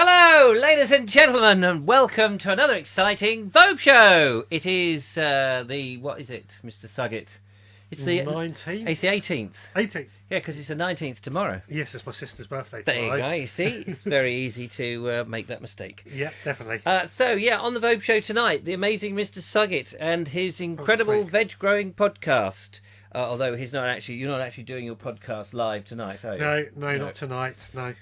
Hello, ladies and gentlemen, and welcome to another exciting Vobes Show. It is what is it, Mr. Suggett? It's the 19th? It's the 18th. 18th. Yeah, because it's the 19th tomorrow. Yes, it's my sister's birthday There tomorrow. you go, you see? It's very easy to make that mistake. Yeah, definitely. On the Vobes Show tonight, the amazing Mr. Suggett and his incredible veg-growing podcast. Although you're not actually doing your podcast live tonight, are you? No, not tonight. No.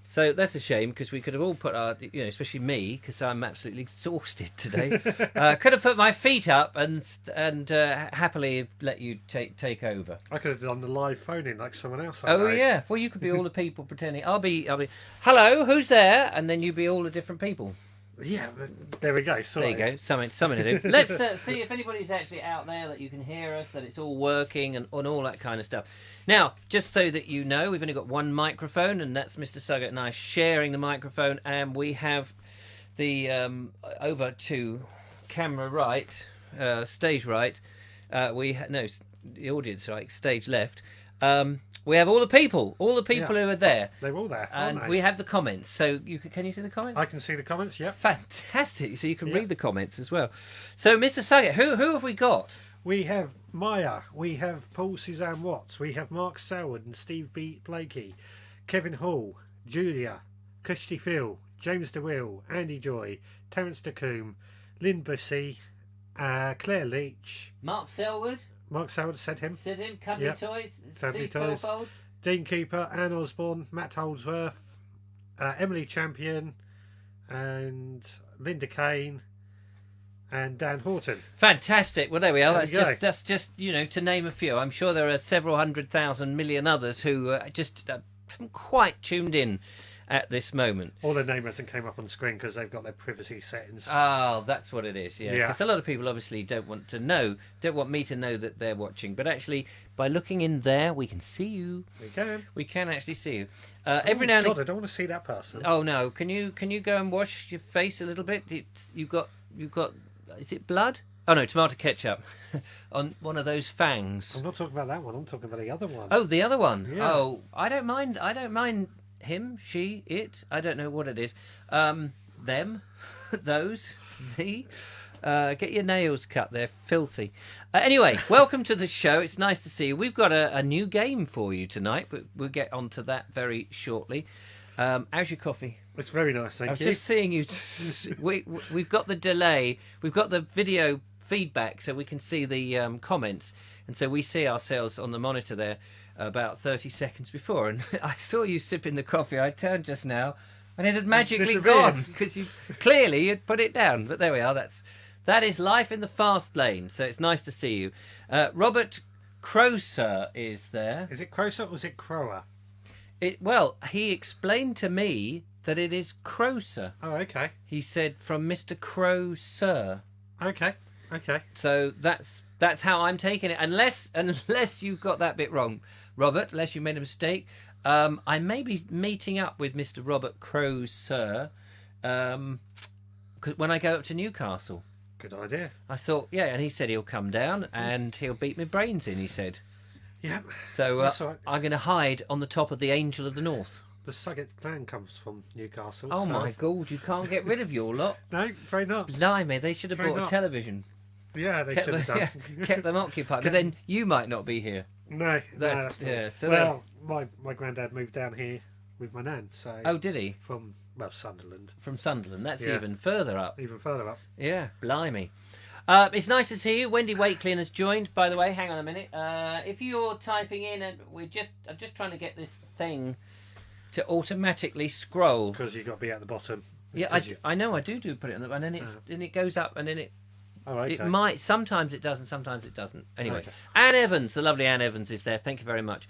So that's a shame because we could have all put our, especially me, because I'm absolutely exhausted today. Could have put my feet up and happily let you take over. I could have done the live phone-in like someone else. Yeah. Well, you could be all the people pretending. I'll be. Hello, who's there? And then you be all the different people. Yeah, there we go. Sorted. There you go. Something to do. Let's see if anybody's actually out there that you can hear us, that it's all working and all that kind of stuff. Now, just so that you know, we've only got one microphone, and that's Mr. Suggett and I sharing the microphone, and we have the over to camera right, stage right. The audience right, stage left. We have all the people who are there. They're all there, and we have the comments. So can you see the comments? I can see the comments. Yep. Fantastic. So you can read the comments as well. So, Mr. Suggett, who have we got? We have Maya. We have Paul Suzanne Watts. We have Mark Selwood and Steve B. Blakey, Kevin Hall, Julia, Kirsty Phil, James DeWill, Andy Joy, Terence DeCombe, Lynn Bussey, Claire Leach. Mark Selwood said him. Cuddly Toys. Cuddly Steve Toys. Colfold. Dean Cooper, Anne Osborne, Matt Holdsworth, Emily Champion, and Linda Kane, and Dan Horton. Fantastic. Well, there we are. That's just to name a few. I'm sure there are several 100,000 million others who haven't quite tuned in at this moment. All their name hasn't came up on the screen because they've got their privacy settings. Oh, that's what it is. Yeah, because a lot of people obviously don't want me to know that they're watching. But actually, by looking in there, we can see you. We can actually see you. Every now and God, I don't want to see that person. Oh no! Can you go and wash your face a little bit? You got. Is it blood? Oh no, tomato ketchup on one of those fangs. I'm not talking about that one. I'm talking about the other one. Oh, the other one. Yeah. Oh, I don't mind him, she, it. I don't know what it is. Them, those, the. Get your nails cut. They're filthy. Anyway, welcome to the show. It's nice to see you. We've got a new game for you tonight, but we'll get onto that very shortly. How's your coffee? It's very nice, thank you. I was just seeing you. We've got the delay. We've got the video feedback, so we can see the comments, and so we see ourselves on the monitor there about 30 seconds before. And I saw you sipping the coffee. I turned just now, and it had magically gone because you clearly had put it down. But there we are. That is life in the fast lane. So it's nice to see you. Robert Croser is there. Is it Croser or is it Crower? Well, he explained to me that it is Croser. Oh, okay. He said from Mr. Croser. Okay. So that's how I'm taking it. Unless you've got that bit wrong, Robert. Unless you made a mistake. I may be meeting up with Mr. Robert Croser when I go up to Newcastle. Good idea. I thought, and he said he'll come down and he'll beat my brains in. He said. Yep. So right. I'm going to hide on the top of the Angel of the North. The Suggett clan comes from Newcastle. Oh my God! You can't get rid of your lot. No, very not. Blimey, they should have brought a television. Yeah, they should have done. Kept them occupied, but then you might not be here. No, that's my granddad moved down here with my nan. So. Oh, did he? From Sunderland. From Sunderland, that's even further up. Even further up. Yeah, blimey. It's nice to see you. Wendy Wakelin has joined, by the way. Hang on a minute. If you're typing in, and I'm just trying to get this thing to automatically scroll. Because you've got to be at the bottom. Yeah, I know. I do put it on the, and then it goes up, and then it. Oh, okay. It might. Sometimes it does, and sometimes it doesn't. Anyway, okay. Anne Evans, the lovely Anne Evans, is there. Thank you very much.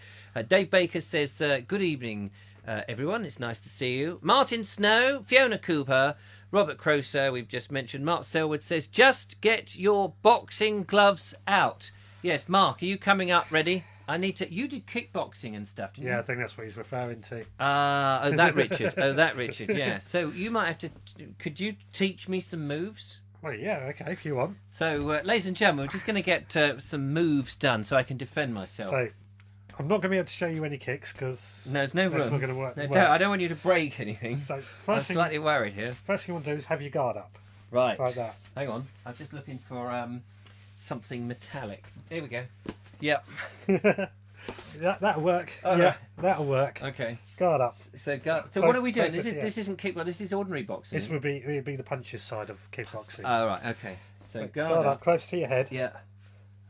Dave Baker says, "Good evening, everyone. It's nice to see you." Martin Snow, Fiona Cooper. Robert Croser, we've just mentioned. Mark Selwood says, just get your boxing gloves out. Yes, Mark, are you coming up ready? I need to... You did kickboxing and stuff, didn't you? Yeah, I think that's what he's referring to. That Richard, yeah. So you might have to... Could you teach me some moves? Well, yeah, okay, if you want. So, ladies and gentlemen, we're just going to get some moves done so I can defend myself. So, I'm not going to be able to show you any kicks because No, there's no that's room. not going to work. No, I don't want you to break anything. So I'm first thing, slightly worried here. first thing you want to do is have your guard up Right. like that. Hang on. I'm just looking for something metallic. Here we go. Yep. That'll work. Oh, yeah, right. that'll work. Okay. Guard up. So what Close- are we doing? closest, This isn't kickboxing. This is ordinary boxing. This would be the punches side of kickboxing. Oh right. Okay. So Guard guard up up. close to your head. Yeah.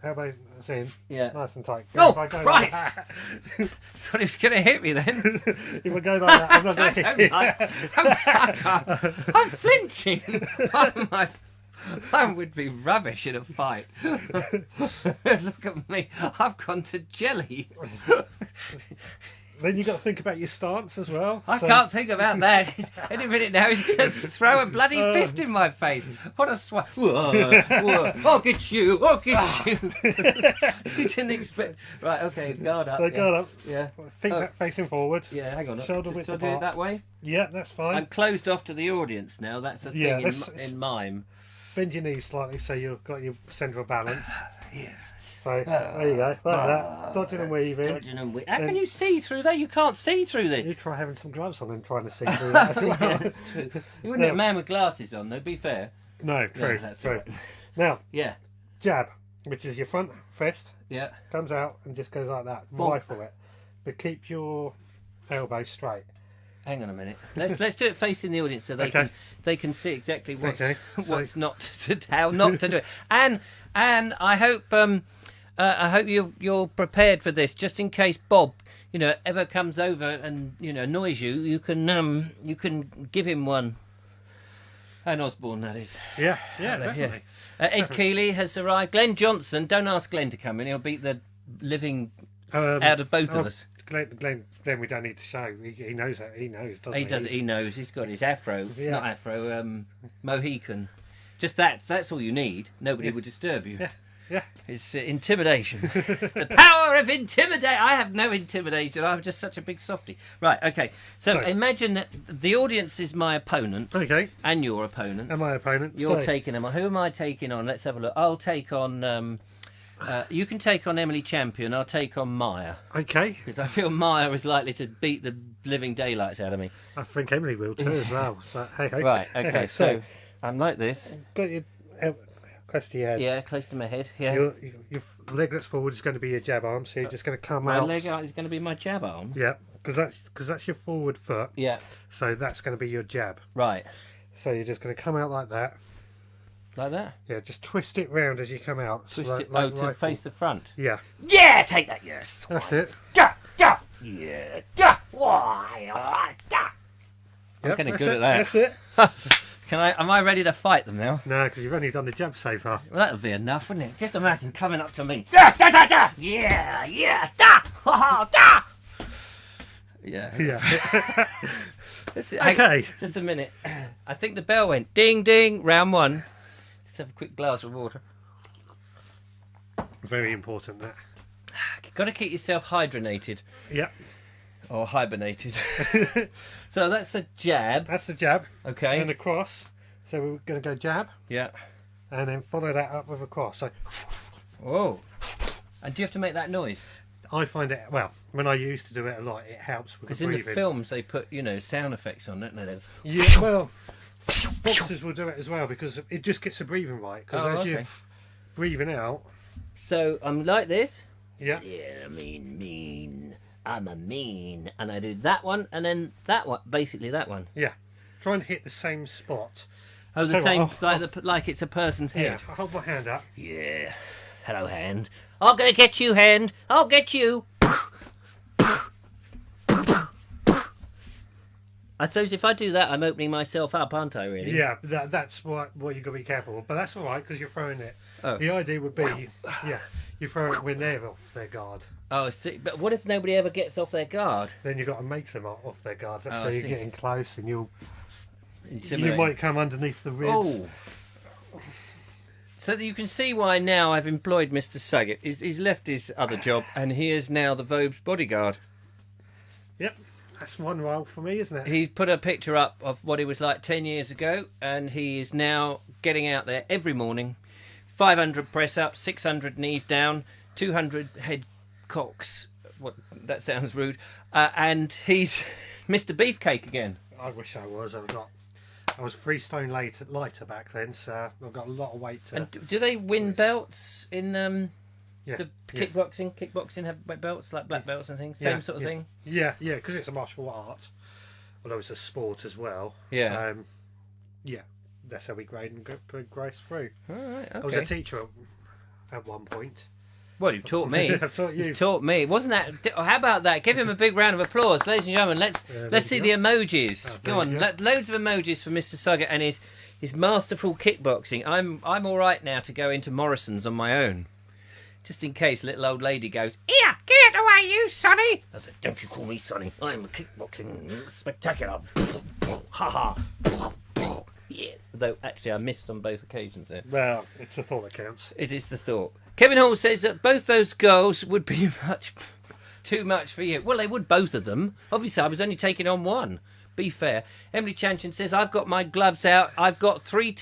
Elbows in. Yeah. Nice and tight. Oh, If I go like Christ! that- Thought he was going to hit me then. if I go like that, I'm not going to hit you. I'm flinching. I would be rubbish in a fight. Look at me. I've gone to jelly. Then you've got to think about your stance as well. I So- can't think about that. Any minute now he's going to throw a bloody fist in my face. What a swat. I'll get you. I'll get you. You didn't expect... Right, okay, guard up. So guard up. Yeah. Feet Oh. facing forward. Yeah, hang on. Shoulder Shall width I do it apart. that way? Yeah, that's fine. I'm closed off to the audience now. That's a thing Yeah, in mime. Bend your knees slightly so you've got your centre of balance. Yeah. So there you go, like that. Dodging and weaving. Dodging and How can you see through that? You can't see through this. You try having some gloves on and trying to see through that as well. Yeah, that's true. You wouldn't get a man with glasses on, though, be fair. No, true, that's true. right. Now, Yeah, jab, which is your front fist, yeah. comes out and just goes like that. Bonk. Rifle it. But keep your elbow straight. Hang on a minute. Let's do it facing the audience so they can see exactly what's Okay, so- what's not to how not to do it. And I hope you're prepared for this, just in case Bob, ever comes over and annoys you. You can give him one. And Osborne, that is. Yeah, definitely. Ed Keeley has arrived. Glenn Johnson. Don't ask Glenn to come in. He'll beat the living out of both of us. Glenn, we don't need to show. He knows that. He knows, doesn't he? He does. He knows. He's got his afro, Yeah. not afro, Mohican. Just that's all you need. Nobody would disturb you. Yeah. It's intimidation. The power of intimidate. I have no intimidation. I'm just such a big softie. Right. Okay. So imagine that the audience is my opponent. Okay. And your opponent. And my opponent. You're taking him on. Who am I taking on? Let's have a look. I'll take on. You can take on Emily Champion. I'll take on Maya. Okay. Because I feel Maya is likely to beat the living daylights out of me. I think Emily will too as well. But hey. Right. Hey, Okay. So I'm like this. got your close to your head. Yeah, close to my head. Yeah. Your leg that's forward is going to be your jab arm, so you're just going to come My out. leg out is going to be my jab arm. Yeah, because that's your forward foot. Yeah. So that's going to be your jab. Right. So you're just going to come out like that. Like that. Yeah, just twist it round as you come out. Twist like, it. like To rifle. face the front. Yeah, Yeah, take that. Yes. that's it. Da, da. Yeah. Da. Why? Da. Yep, getting that's good it, at that. That's it. Am I ready to fight them now? No, because you've only done the jab so far. Well, that'll be enough, wouldn't it? Just imagine coming up to me. Da, da, da, da. Yeah, yeah, da, ha, ha, da. Yeah. Yeah. Okay. Just a minute. I think the bell went ding, ding. Round one. Just have a quick glass of water. Very important that. Got to keep yourself hydronated Yep. or hibernated. So that's the jab. That's the jab. Okay. And the cross. So we're going to go jab Yeah. and then follow that up with a cross. So Whoa. And do you have to make that noise? I find it, well, when I used to do it a lot, it helps with Because the in the breathing. films they put, sound effects on, don't they? Yeah, well, boxers will do it as well because it just gets the breathing right. Because as you're breathing out, So I'm like this. yeah, Yeah, mean. I'm a mean. And I do that one and then that one. Basically that one. yeah, try and hit the same spot. Oh, the Tell you same, what, like it's a person's Yeah, head. I'll hold my hand up. Yeah. Hello, hand. I'm gonna get you, hand. I'll get you. I suppose if I do that, I'm opening myself up, aren't I? Really? Yeah, that's what you've got to be careful of. But that's all right because you're throwing it. Oh. The idea would be, yeah, you throw it when they're off their guard. Oh, see, but what if nobody ever gets off their guard? Then you've got to make them off their guard. Oh, So I you're see. getting close and you Intimidating. might come underneath the ribs. Oh. So that you can see why now I've employed Mr. Saggett. He's left his other job and he is now the Vobes bodyguard. Yep, that's one role for me, isn't it? He's put a picture up of what he was like 10 years ago and he is now getting out there every morning. 500 press ups, 600 knees down, 200 head cocks what? That sounds rude. And he's Mr. Beefcake again. I wish I was. I was 3 stone lighter back then, so I've got a lot of weight to... And do they win belts in Yeah, the yeah. kickboxing? Kickboxing have belts, like black belts and things? Same sort of thing? Yeah, because it's a martial art. Although it's a sport as well. Yeah. Yeah, that's how we grade and progress through. All right, okay. I was a teacher at one point. Well, you've taught me. I've taught you. He's taught me. Wasn't that... How about that? Give him a big round of applause. Ladies and gentlemen, let's see the emojis. Go on, loads of emojis for Mr. Suggett and his masterful kickboxing. I'm all right now to go into Morrison's on my own. Just in case little old lady goes, "Here, get away, you Sonny!" I said, "Don't you call me Sonny. I'm a kickboxing spectacular." Ha ha. Yeah. Though, actually, I missed on both occasions there. Well, it's the thought that counts. It is the thought. Kevin Hall says that both those girls would be too much for you. Well, they would, both of them. Obviously, I was only taking on one. Be fair. Emily Chanchin says, I've got my gloves out. I've got three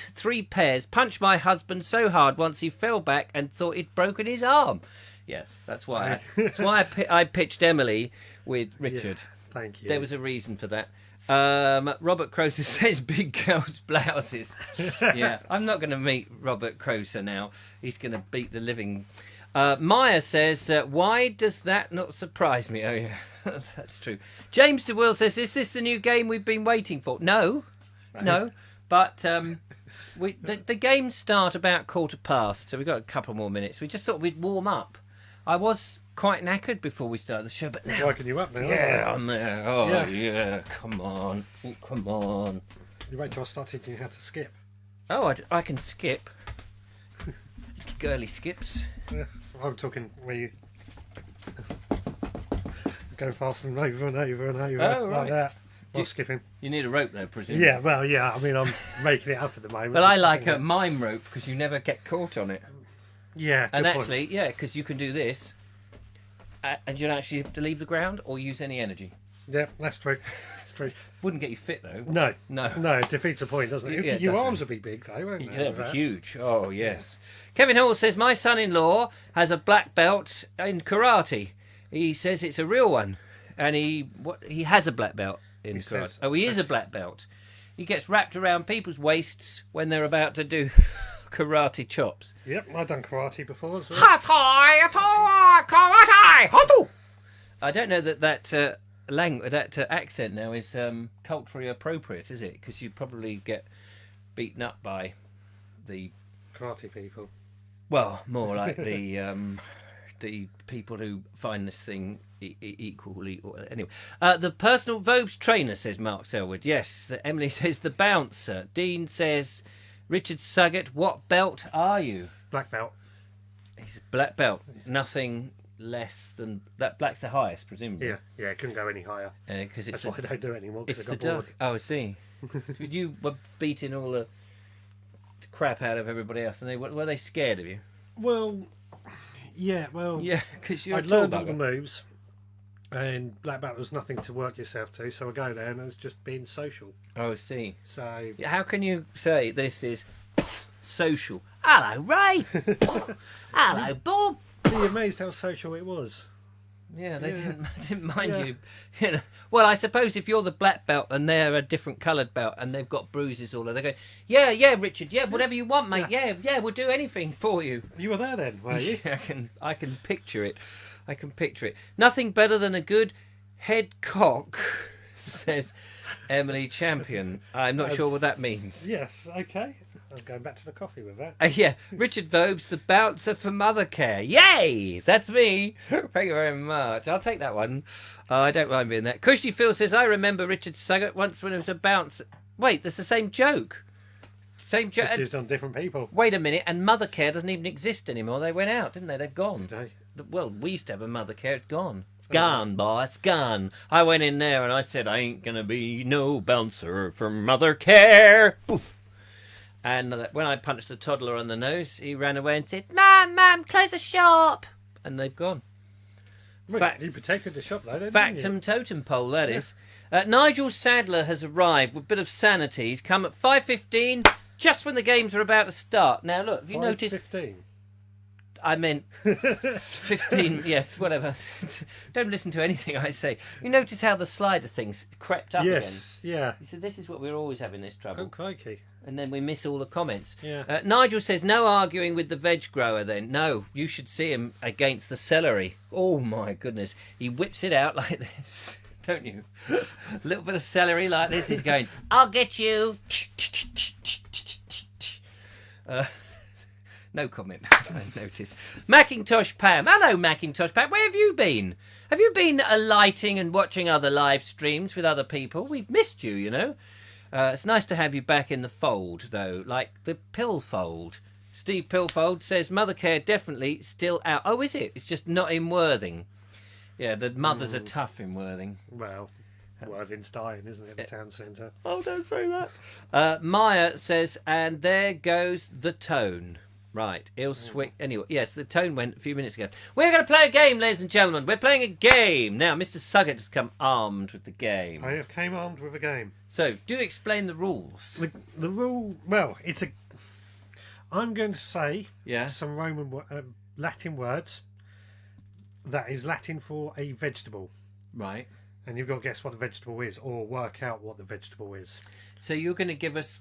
pairs. Punched my husband so hard once he fell back and thought he'd broken his arm. Yeah, that's why. I pitched Emily with Richard. Yeah, thank you. There was a reason for that. Robert Croser says big girls' blouses. Yeah, I'm not going to meet Robert Croser now. He's going to beat the living. Maya says, why does that not surprise me? Oh, yeah, that's true. James DeWill says, is this the new game we've been waiting for? No. But the games start about 15:15, so we've got a couple more minutes. We just thought we'd warm up. I was quite knackered before we started the show, but now... Waking you up now, Yeah, I'm there. Oh, yeah, come on. You wait till I start teaching you how to skip. Oh, I can skip. Little girly skips. Yeah, I'm talking where you go fast and over and over and over like that while skipping. You need a rope though, presumably. Yeah, well, yeah. I mean, I'm making it up at the moment. But I like a mime rope because you never get caught on it. Yeah, and good actually, point. yeah, because you can do this, and you don't actually have to leave the ground or use any energy. Yeah, that's true. It's true. Wouldn't get you fit though. No, it defeats the point, doesn't it? Yeah, Your arms would be big though, won't they? Yeah, they're huge. Oh yes. Kevin Hall says my son-in-law has a black belt in karate. He says it's a real one, and he has a black belt in karate. He is a black belt. He gets wrapped around people's waists when they're about to do karate chops. Yep, I've done karate before as well. I don't know that accent now is culturally appropriate, is it? Because you probably get beaten up by the karate people. Well, more like the people who find this thing equally. Anyway, the personal Vobes trainer, says Mark Selwood. Yes, Emily says the bouncer. Dean says, Richard Suggett, what belt are you? Black belt. He's a black belt. Nothing less than that. Black's the highest, presumably. Yeah, it couldn't go any higher. Because that's why I don't do it anymore. It's I got the bored. dark. Oh, I see. You were beating all the crap out of everybody else, and were they scared of you? Well, yeah, because you're I'd learned all the moves, and black belt was nothing to work yourself to, so I go there and it's just being social. Oh, I see. So how can you say this is social? Hello, Ray. Hello, Bob. Be amazed how social it was. Yeah, they didn't mind you. You know. Well, I suppose if you're the black belt and they're a different coloured belt and they've got bruises all over, they go, yeah, Richard, whatever you want, mate. Yeah, we'll do anything for you. You were there then, were you? I can picture it. Nothing better than a good head cock, says Emily Champion. I'm not sure what that means. Yes, okay. I'm going back to the coffee with that. Yeah, Richard Vobes, the bouncer for mother care. Yay! That's me. Thank you very much. I'll take that one. I don't mind being that. Cushy Phil says, I remember Richard Suggett once when it was a bouncer. Wait, that's the same joke. Same joke. Just used on different people. Wait a minute, and mother care doesn't even exist anymore. They went out, didn't they? They've gone. Did they? Well, we used to have a mother care. It's gone. It's gone, boy. It's gone. I went in there and I said, I ain't going to be no bouncer for mother care. Poof. And when I punched the toddler on the nose, he ran away and said, Mum, close the shop. And they've gone. Well, you protected the shop, though, didn't you? Factum totem pole, that is. Nigel Sadler has arrived with a bit of sanity. He's come at 5:15, just when the games are about to start. Now, look, have you noticed... 5:15? I meant 15. Yes, whatever. Don't listen to anything I say. You notice how the slider thing's crept up Yes, again? yeah. You said this is what we're always having this trouble. Oh, crikey. And then we miss all the comments. Yeah. Nigel says, no arguing with the veg grower then. No, you should see him against the celery. Oh, my goodness. He whips it out like this, don't you? A little bit of celery like this. He's going, I'll get you. No comment. I notice. Macintosh Pam. Hello, Macintosh Pam. Where have you been? Have you been alighting and watching other live streams with other people? We've missed you, you know. It's nice to have you back in the fold, though, like the Pillfold. Steve Pillfold says Mothercare definitely still out. Oh, is it? It's just not in Worthing. Yeah, the mothers are tough in Worthing. Well, Worthing's dying, isn't it, the town centre? Oh, don't say that. Maya says, and there goes the tone. Right, he'll swing. Anyway, yes, the tone went a few minutes ago. We're going to play a game, ladies and gentlemen. We're playing a game. Now, Mr. Suggett has come armed with the game. I have came armed with a game. So, do explain the rules. The rule, well, it's a... I'm going to say Yeah. some Latin words that is Latin for a vegetable. Right. And you've got to guess what the vegetable is, or work out what the vegetable is. So you're going to give us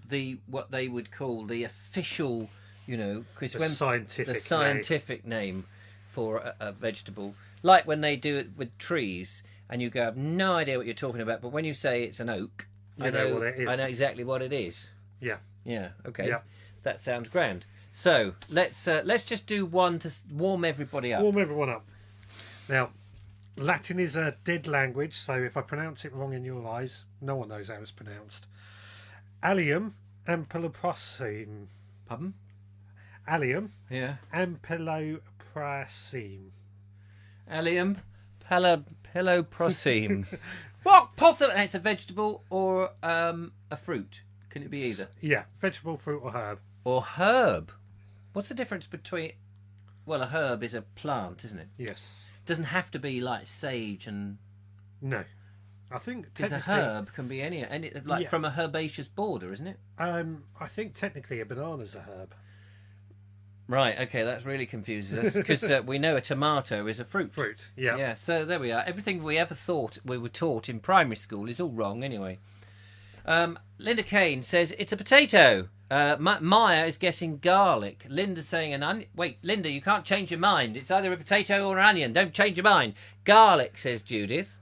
what they would call the official, you know, because The scientific name for a vegetable, like when they do it with trees, and you go, I have no idea what you're talking about, but when you say it's an oak, I know what it is. I know exactly what it is. Yeah. Yeah. Okay. Yeah. That sounds grand. So let's just do one to warm everybody up. Warm everyone up. Now, Latin is a dead language, so if I pronounce it wrong in your eyes, no one knows how it's pronounced. Allium ampeloproceme. Pardon? Allium Yeah. ampeloproceme. Allium peloproceme. What possible? It's a vegetable or a fruit. Can it be either? Yeah, vegetable, fruit, or herb. Or herb. What's the difference between... Well, a herb is a plant, isn't it? Yes. It doesn't have to be like sage and... No. I think Because a technically... herb can be any like Yeah. from a herbaceous border, isn't it? I think technically a banana's a herb. Right, okay, that really confuses us. Because we know a tomato is a fruit. Fruit, yeah. Yeah, so there we are. Everything we ever thought we were taught in primary school is all wrong anyway. Linda Kane says, it's a potato. Maya is guessing garlic. Linda's saying an onion. Wait, Linda, you can't change your mind. It's either a potato or an onion. Don't change your mind. Garlic, says Judith.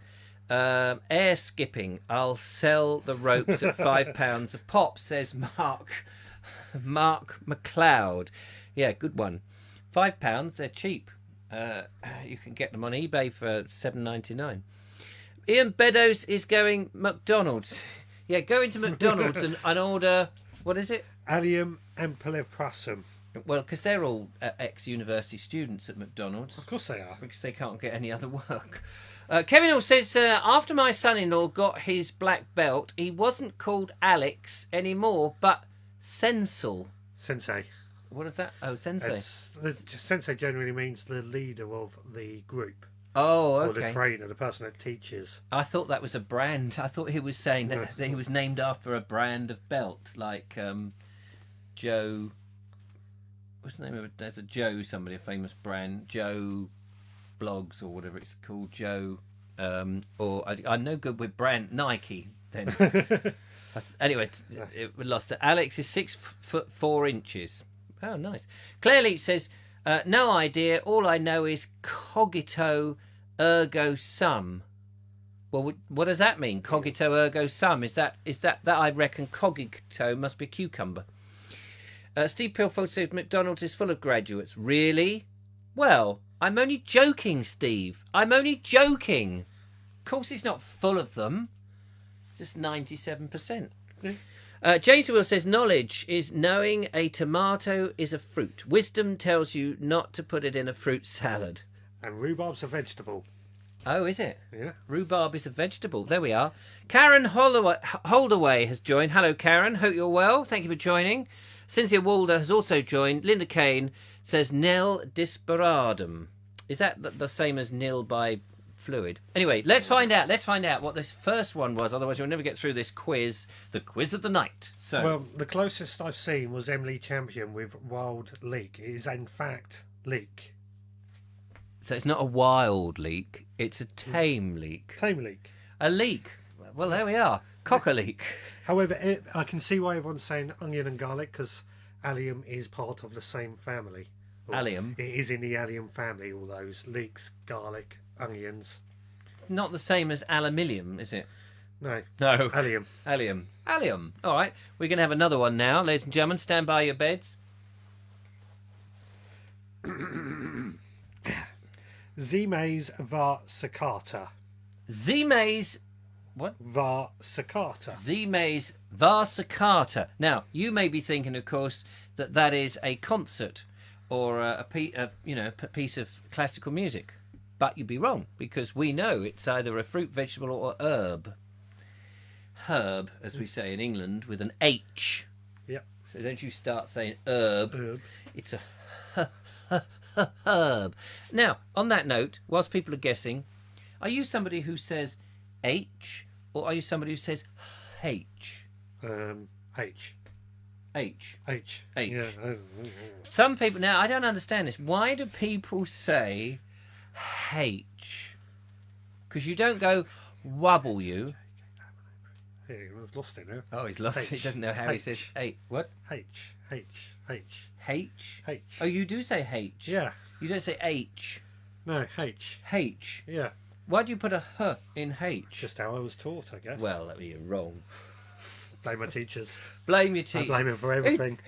Air skipping. I'll sell the ropes at £5 a pop, says Mark McLeod. Yeah, good one. £5, they're cheap. You can get them on eBay for $7.99. Ian Beddoes is going McDonald's. Yeah, go into McDonald's and order... What is it? Allium ampeloproceme. Well, because they're all ex-university students at McDonald's. Of course they are. Because they can't get any other work. Kevin Hill says, after my son-in-law got his black belt, he wasn't called Alex anymore, but Sensel. Sensei. What is that? Oh, Sensei. Sensei generally means the leader of the group. Oh, okay. Or the trainer, the person that teaches. I thought that was a brand. I thought he was saying that he was named after a brand of belt, like Joe. What's the name of it? There's a Joe, somebody, a famous brand, Joe Blogs or whatever it's called, Joe. Or I'm no good with brand Nike. Then anyway, we lost it. Alex is 6'4". Oh, nice. Claire Leach says, no idea. All I know is cogito ergo sum. Well, what does that mean? Cogito ergo sum. Is that I reckon cogito must be cucumber. Steve Pilfold says McDonald's is full of graduates. Really? Well, I'm only joking, Steve. I'm only joking. Of course it's not full of them. It's just 97%. Yeah. James Will says knowledge is knowing a tomato is a fruit. Wisdom tells you not to put it in a fruit salad. And rhubarb's a vegetable. Oh, is it? Yeah. Rhubarb is a vegetable. There we are. Karen Holdaway has joined. Hello, Karen. Hope you're well. Thank you for joining. Cynthia Walder has also joined. Linda Kane says nil disparadum. Is that the same as nil by fluid? Anyway, let's find out. Let's find out what this first one was. Otherwise, you'll never get through this quiz. The quiz of the night. So, Well, the closest I've seen was Emily Champion with Wild Leek. It is, in fact, leek. So it's not a wild leek, it's a tame leek. Tame leek. A leek. Well, there we are. Cock a leek. However, I can see why everyone's saying onion and garlic, because allium is part of the same family. Allium? It is in the allium family, all those leeks, garlic, onions. It's not the same as aluminium, is it? No. No. Allium. Allium. Allium. All right. We're going to have another one now. Ladies and gentlemen, stand by your beds. Zimes var sakata. Zimes... What? Var sakata. Zimes Varsacata. Now, you may be thinking, of course, that is a concert or a piece of classical music. But you'd be wrong, because we know it's either a fruit, vegetable, or herb. Herb, as we say in England, with an H. Yep. So don't you start saying herb. Herb. It's a herb. Now, on that note, whilst people are guessing, are you somebody who says H, or are you somebody who says H? H. H. H. H. Yeah. Some people... Now, I don't understand this. Why do people say H? Because you don't go wobble you. Yeah, I've lost it now. Oh, he's lost it. He doesn't know how he says H. What? H. H? H. Oh, you do say H. Yeah. You don't say H. No, H. H. Yeah. Why do you put a H in H? Just how I was taught, I guess. Well, you're wrong. Blame my teachers. Blame your teacher. I blame him for everything.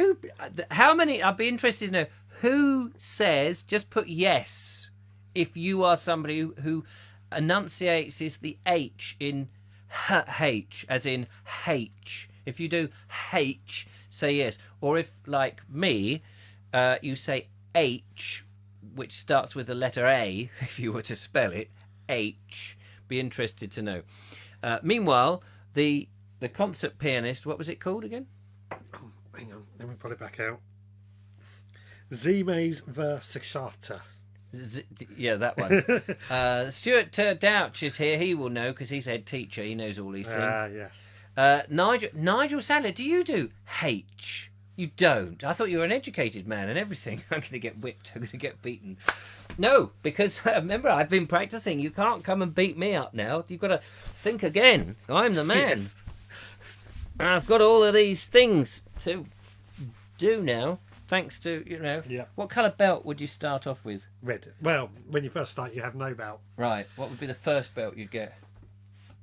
How many... I'd be interested to know who says, just put yes, if you are somebody who enunciates is the H in H, as in H. If you do H, say yes. Or if, like me, you say H, which starts with the letter A, if you were to spell it, H. Be interested to know. Meanwhile, the concert pianist, what was it called again? Oh, hang on, let me pull it back out. Zimes Versachata. Yeah, that one. Stuart Douch is here. He will know because he's head teacher. He knows all these things. Yes. Nigel Sadler, do you do H? You don't. I thought you were an educated man and everything. I'm going to get whipped. I'm going to get beaten. No, because remember, I've been practicing. You can't come and beat me up now. You've got to think again. I'm the man. Yes. And I've got all of these things to do now, thanks to, Yeah. What colour belt would you start off with? Red. Well, when you first start, you have no belt. Right. What would be the first belt you'd get?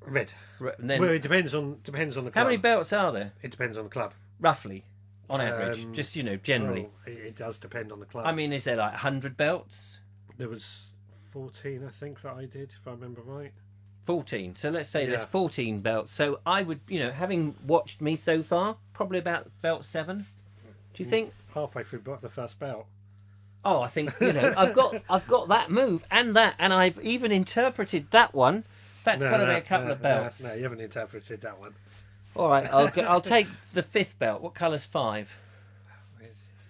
Red. And then, Well, it depends on the club. how many belts are there, It depends on the club. roughly, on average? Just, generally. Well, it does depend on the club. I mean, is there like 100 belts? There was 14, I think, that I did, if I remember right. 14. So let's say there's Yeah. 14 belts. So I would, having watched me so far, probably about belt 7. Do you think? Halfway through the first belt. Oh, I think I've got that move and I've even interpreted that one. That's got to be a couple of belts. No, you haven't interpreted that one. All right, I'll take the 5th belt. What colour's 5?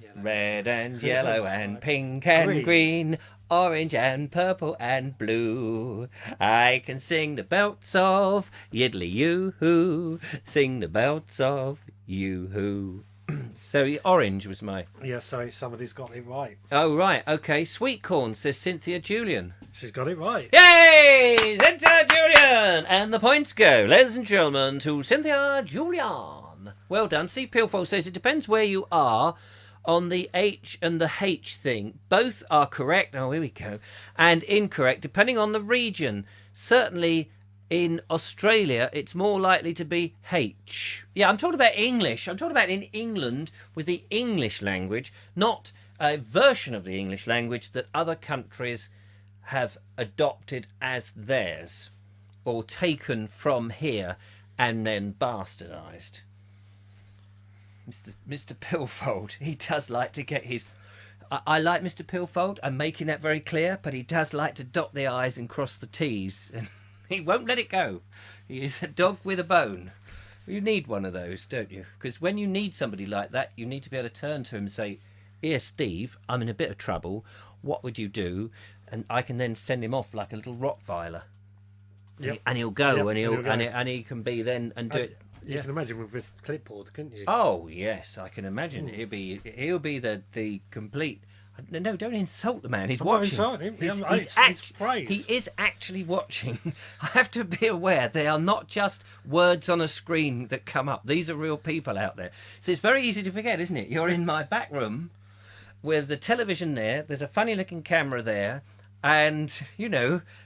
Yellow. Red and yellow and pink and green, orange and purple and blue. I can sing the belts of yiddly yoo-hoo, sing the belts of yoo-hoo. So orange was my... Yeah, so somebody's got it right. Oh, right, okay. Sweet corn, says Cynthia Julian. She's got it right. Yay! Cynthia Julian! And the points go, ladies and gentlemen, to Cynthia Julian. Well done. Steve Pilfold says it depends where you are on the H and the H thing. Both are correct. Oh, here we go. And incorrect, depending on the region. Certainly in Australia, it's more likely to be H. Yeah, I'm talking about English. I'm talking about in England with the English language, not a version of the English language that other countries have adopted as theirs or taken from here and then bastardised. Mr. Pilfold, he does like to get his... I like Mr. Pilfold, I'm making that very clear, but he does like to dot the I's and cross the T's. And he won't let it go. He is a dog with a bone. You need one of those, don't you? Because when you need somebody like that, you need to be able to turn to him and say, "Here, Steve, I'm in a bit of trouble. What would you do?" And I can then send him off like a little Rottweiler. Yep. And he'll go, Yep, and he'll go. and he can be then and do it. You can imagine with a clipboard, couldn't you? Oh yes, I can imagine. He'll be the complete No, don't insult the man. He's I'm not watching. insulting him. It's praise. He is actually watching. I have to be aware they are not just words on a screen that come up. These are real people out there. So it's very easy to forget, isn't it? You're in my back room with the television there. There's a funny-looking camera there. And,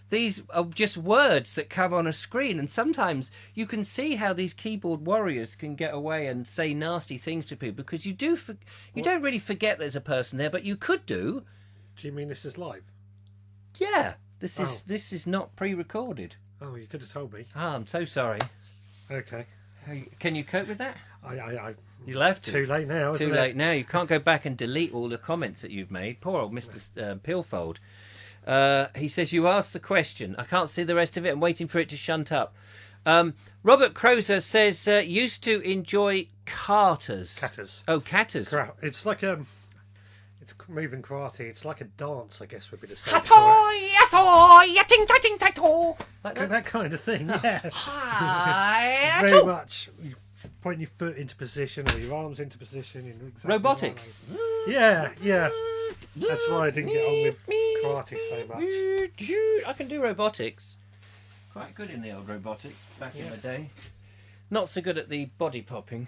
these are just words that come on a screen. And sometimes you can see how these keyboard warriors can get away and say nasty things to people because you don't really forget there's a person there, but you could do. Do you mean this is live? Yeah, this is not pre-recorded. Oh, you could have told me. Ah, I'm so sorry. Okay. Can you cope with that? You'll have to. Too late now, isn't Too it? late now. You can't go back and delete all the comments that you've made. Poor old Mr. Pilfold. He says, you asked the question. I can't see the rest of it. I'm waiting for it to shunt up. Robert Crozer says, used to enjoy Carters. Catters. Oh, Catters. It's like it's moving karate. It's like a dance, I guess, would be the same. Like that? That kind of thing, yeah. Hi. Very much. You putting your foot into position or your arms into position. In exactly Robotics. Yeah. That's why I didn't get on with karate so much. I can do robotics. Quite good in the old robotics back in the day. Not so good at the body popping.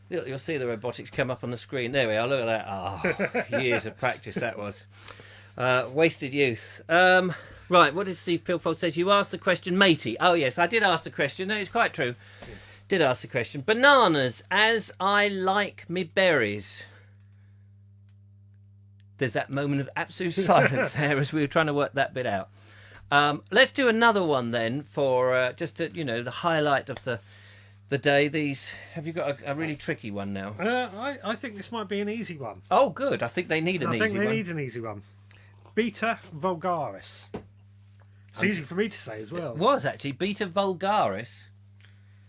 You'll see the robotics come up on the screen. There we are. Look at that. Oh, years of practice that was. Wasted youth. Right, what did Steve Pilfold say? You asked the question, matey. Oh, yes, I did ask the question. No, it's quite true. Did ask the question. Bananas, as I like me berries. There's that moment of absolute silence there as we were trying to work that bit out. Let's do another one then for just to, the highlight of the day. Have you got a really tricky one now? I think this might be an easy one. Oh, good. I think they need an easy one. I think they need an easy one. Beta vulgaris. It's easy for me to say as well. It was actually Beta vulgaris.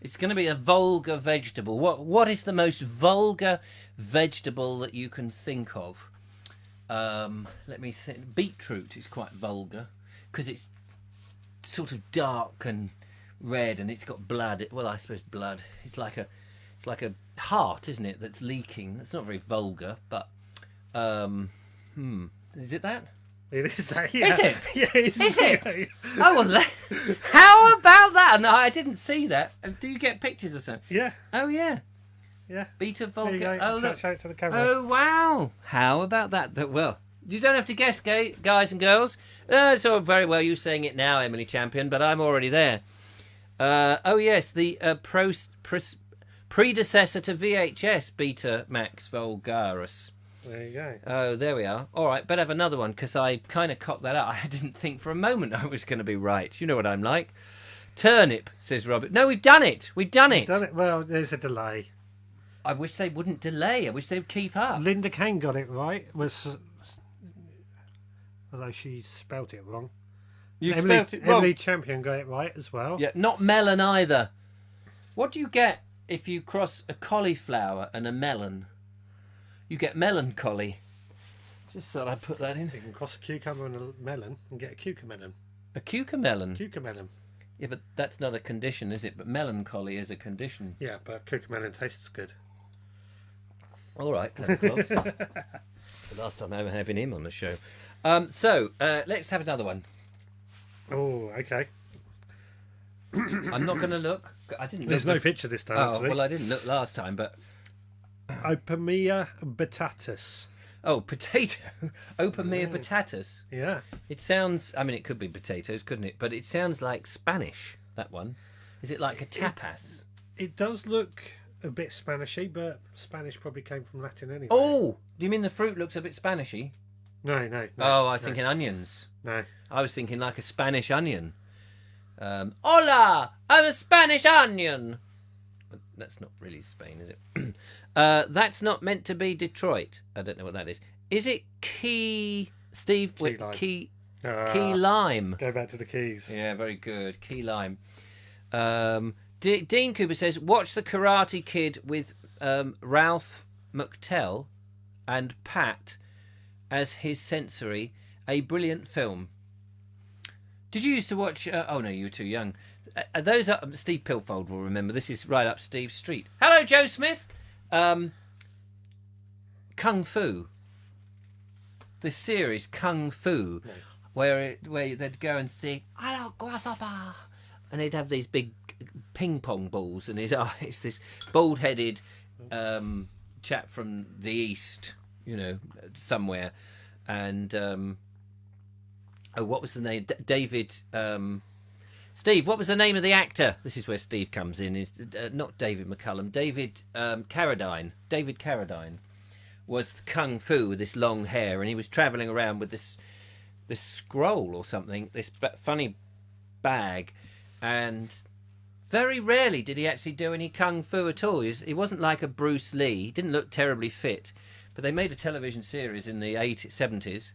It's going to be a vulgar vegetable. What is the most vulgar vegetable that you can think of? Let me think. Beetroot is quite vulgar because it's sort of dark and red and it's got blood. Well, I suppose blood. It's like a heart, isn't it? That's leaking. That's not very vulgar, but is it that? It is that. Yeah. Is it? Yeah, is it? Oh well. How about that? No, I didn't see that. Do you get pictures or something? Yeah. Oh yeah. Yeah. Beta vulgar. There you go. Oh look. Show it to the camera. Oh wow. How about that? Well, you don't have to guess, guys and girls. It's all very well you saying it now, Emily Champion, but I'm already there. Oh yes, the predecessor to VHS, Beta Max Vulgaris. There you go. Oh, there we are. All right, better have another one because I kind of cocked that out. I didn't think for a moment I was going to be right. You know what I'm like. Turnip, says Robert. No, we've done it. We've done it. Done it. Well, there's a delay. I wish they wouldn't delay. I wish they would keep up. Linda Kane got it right. Although she spelt it wrong. You spelt it wrong. Emily Champion got it right as well. Yeah, not melon either. What do you get if you cross a cauliflower and a melon? You get melancholy. Just thought I'd put that in. You can cross a cucumber and a melon and get a cucamelon. A cucamelon? Cucamelon. Yeah, but that's not a condition, is it? But melancholy is a condition. Yeah, but cucamelon tastes good. All right, clever close. The last time I'm having him on the show. So let's have another one. Oh, okay. I'm not going to look. I didn't. There's no picture this time. Oh, actually. well, I didn't look last time, but. Opamia batatus. Oh, potato. Opamia batatus. Yeah. It sounds. I mean, it could be potatoes, couldn't it? But it sounds like Spanish. That one. Is it like a tapas? It does look a bit Spanishy, but Spanish probably came from Latin anyway. Oh, do you mean the fruit looks a bit Spanishy? No. Oh, I was thinking onions. No. I was thinking like a Spanish onion. Hola, I'm a Spanish onion. That's not really Spain, is it? That's not meant to be Detroit. I don't know what that is. Is it key, Steve? Key lime. Key lime. Go back to the keys. Yeah, very good. Key lime. Dean Cooper says, watch The Karate Kid with Ralph McTell and Pat as his sensory. A brilliant film. Did you used to watch... oh, no, you were too young. Those are... Steve Pilfold will remember. This is right up Steve's street. Hello, Joe Smith. Kung Fu. this series Kung Fu, where they'd go and sing "Hello, grasshopper," and they'd have these big ping pong balls, and it's this bald-headed chap from the East, somewhere, and what was the name? David. Steve, what was the name of the actor? This is where Steve comes in. Is not David McCullum. David Carradine. David Carradine was Kung Fu with this long hair, and he was travelling around with this scroll or something, this funny bag, and very rarely did he actually do any Kung Fu at all. He wasn't like a Bruce Lee. He didn't look terribly fit, but they made a television series in the 70s,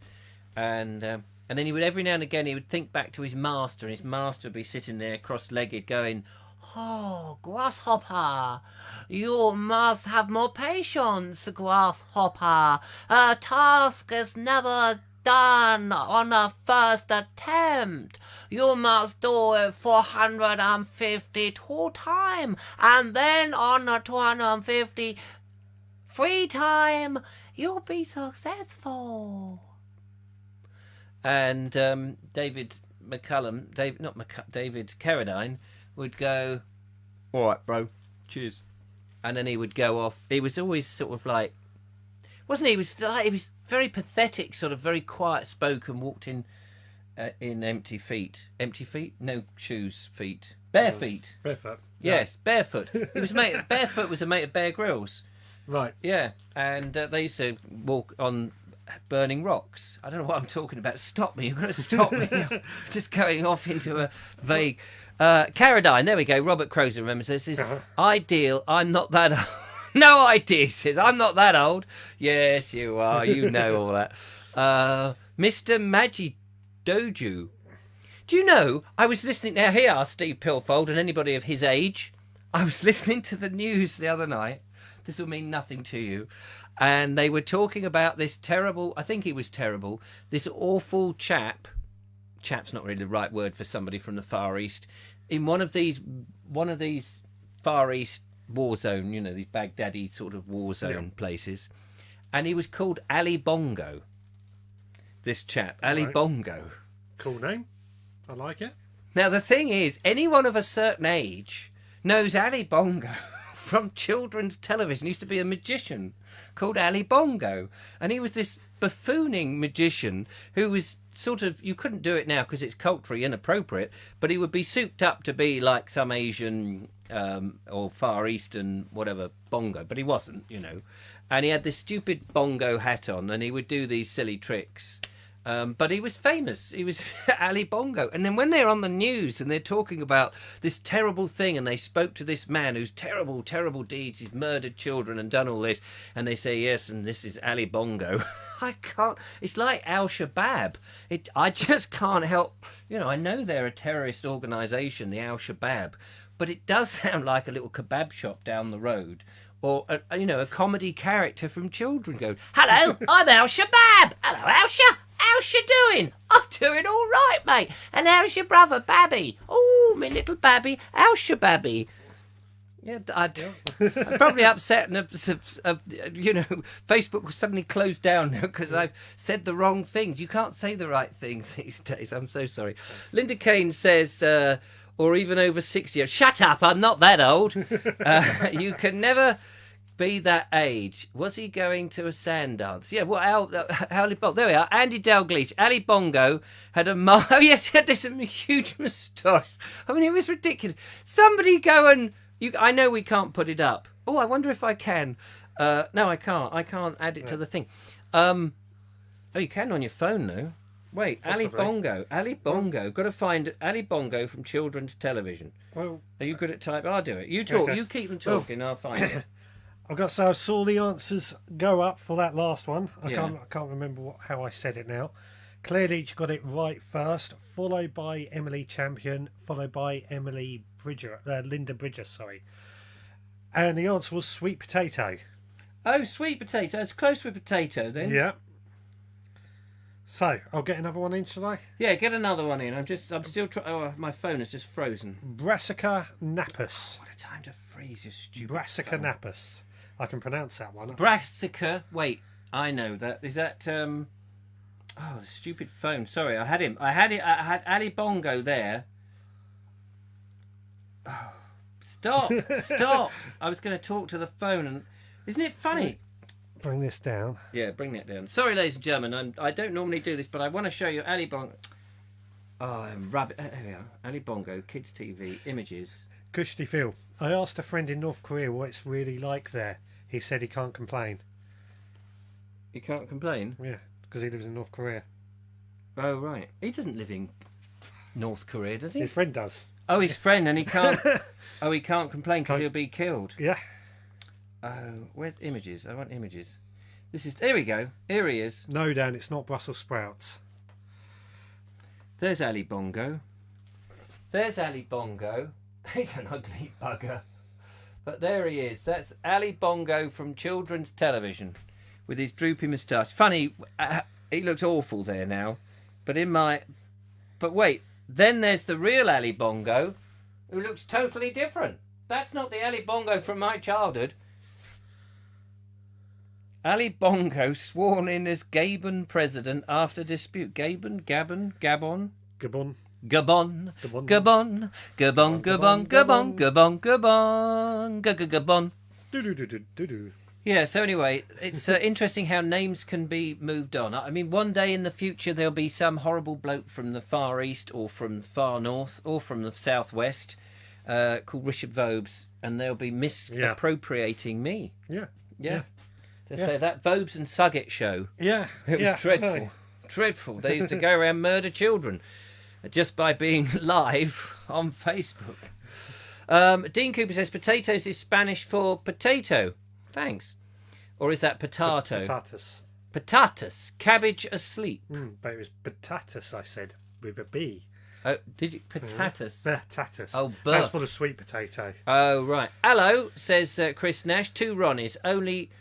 and then he would, every now and again, he would think back to his master, and his master would be sitting there cross-legged going, "Oh, grasshopper, you must have more patience, grasshopper. A task is never done on a first attempt. You must do it 452 times, and then on the 250 free time, you'll be successful." And David Carradine would go, "All right, bro, cheers," and then he would go off. He was always sort of like, wasn't he? He was very pathetic, sort of very quiet spoken. Walked in empty feet, no shoes, feet, bare feet, barefoot. Yes, barefoot. He was barefoot was a mate of Bear Grylls. Right. Yeah, and they used to walk on burning rocks. I don't know what I'm talking about. Stop me. You've got to stop me. I'm just going off into a vague... Carradine, there we go. Robert Crozer remembers this. Is ideal. I'm not that old. No idea, he says. I'm not that old. Yes, you are. You know all that. Mr. Maggi Doju. Do you know, I was listening... Now, here are Steve Pilfold and anybody of his age. I was listening to the news the other night. This will mean nothing to you. And they were talking about this terrible, I think he was terrible, this awful chap's not really the right word for somebody from the Far East, in one of these Far East war zone, these Baghdadi sort of war zone places. And he was called Ali Bongo. This chap, Ali Bongo. Cool name. I like it. Now, the thing is, anyone of a certain age knows Ali Bongo from children's television. He used to be a magician called Ali Bongo, and he was this buffooning magician who was sort of, you couldn't do it now because it's culturally inappropriate, but he would be souped up to be like some Asian or Far Eastern whatever bongo, but he wasn't, and he had this stupid bongo hat on, and he would do these silly tricks. But he was famous. He was Ali Bongo. And then when they're on the news and they're talking about this terrible thing, and they spoke to this man who's terrible, terrible deeds, he's murdered children and done all this, and they say, yes, and this is Ali Bongo. I can't... It's like Al-Shabaab. I just can't help... I know they're a terrorist organisation, the Al-Shabaab, but it does sound like a little kebab shop down the road. Or, a comedy character from children going, "Hello, I'm Al-Shabaab. Hello, Al-Shabaab. How's you doing?" "I'm doing all right, mate. And how's your brother, Babby?" "Oh, me little Babby, Al-Shabaabby." Yeah, I'd probably upset, and Facebook will suddenly close down now because I've said the wrong things. You can't say the right things these days. I'm so sorry. Linda Kane says, or even over 60. Shut up, I'm not that old. You can never be that age. Was he going to a sand dance? Yeah, well, Ali Bongo. There we are. Andy Dalgleish. Ali Bongo had oh, yes, he had this huge moustache. I mean, it was ridiculous. Somebody go and... I know we can't put it up. Oh, I wonder if I can. No, I can't. I can't add it to the thing. Oh, you can on your phone, though. Wait, Ali Bongo. Ali Bongo. Got to find Ali Bongo from children's television. Well, are you good at typing? I'll do it. You talk. Okay. You keep them talking. I'll find it. I've got to say, I saw the answers go up for that last one. I can't remember how I said it now. Claire Leach got it right first, followed by Emily Champion, followed by Linda Bridger, sorry. And the answer was sweet potato. Oh, sweet potato. It's close with potato then. Yeah. So, I'll get another one in, shall I? Yeah, get another one in. I'm still trying... Oh, my phone is just frozen. Brassica napus. Oh, what a time to freeze your stupid Brassica phone. napus. I can pronounce that one. Brassica... Wait, I know that. Is that... Oh, the stupid phone. Sorry, I had him. I had Ali Bongo there. Oh, stop. I was going to talk to the phone, and isn't it funny? Bring this down. Yeah, bring that down. Sorry, ladies and gentlemen. I don't normally do this, but I want to show you Ali Bongo. Oh, rabbit. Here we are. Ali Bongo, Kids TV, images. Cushy Phil. I asked a friend in North Korea what it's really like there. He said he can't complain. You can't complain? Yeah, because he lives in North Korea. Oh, right. He doesn't live in North Korea, does he? His friend does. Oh, his friend, and he can't... Oh, he can't complain because he'll be killed. Yeah. Oh, where's images? I want images. Here we go. Here he is. No, Dan, it's not Brussels sprouts. There's Ali Bongo. There's Ali Bongo. He's an ugly bugger. But there he is. That's Ali Bongo from children's television with his droopy moustache. Funny, he looks awful there now. But wait, then there's the real Ali Bongo who looks totally different. That's not the Ali Bongo from my childhood. Ali Bongo sworn in as Gabon president after dispute. Gabon? Gabon? Gabon? Gabon. Gabon, Gabon, Gabon, Gabon, Gabon, Gabon, Gabon, Gabon. Do. Yeah, so anyway, it's interesting how names can be moved on. I mean, one day in the future there'll be some horrible bloke from the Far East or from the Far North or from the Southwest called Richard Vobes, and they'll be misappropriating me. Yeah. They'll say that Vobes and Suggett show. Yeah. It was dreadful. No. Dreadful. They used to go around murder children just by being live on Facebook. Dean Cooper says potatoes is Spanish for potato. Thanks. Or is that potato? Patatas. Patatas. Cabbage asleep. But it was patatas, I said, with a B. Oh, did you? Patatas. Patatas. Oh, that's for the sweet potato. Oh, right. Hello, says Chris Nash. 2 Ronnies. Only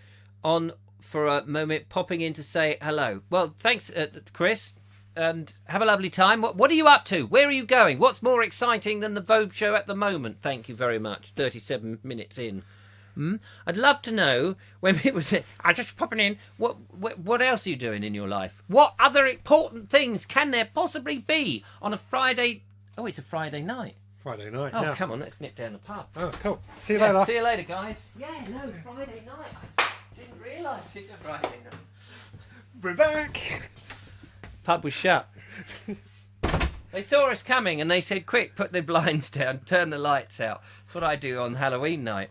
on for a moment, popping in to say hello. Well, thanks, Chris. And have a lovely time. What are you up to? Where are you going? What's more exciting than the Vobes Show at the moment? Thank you very much. 37 minutes in. I'd love to know when people say, "I'm just popping in." What else are you doing in your life? What other important things can there possibly be on a Friday? Oh, it's a Friday night. Friday night. Oh, yeah. come on, let's nip down the pub. Oh, cool. See you later. See you later, guys. Yeah, no, Friday night. I didn't realise it's Friday night. We're back. Pub was shut. They saw us coming and they said, "Quick, put the blinds down, turn the lights out." That's what I do on Halloween night.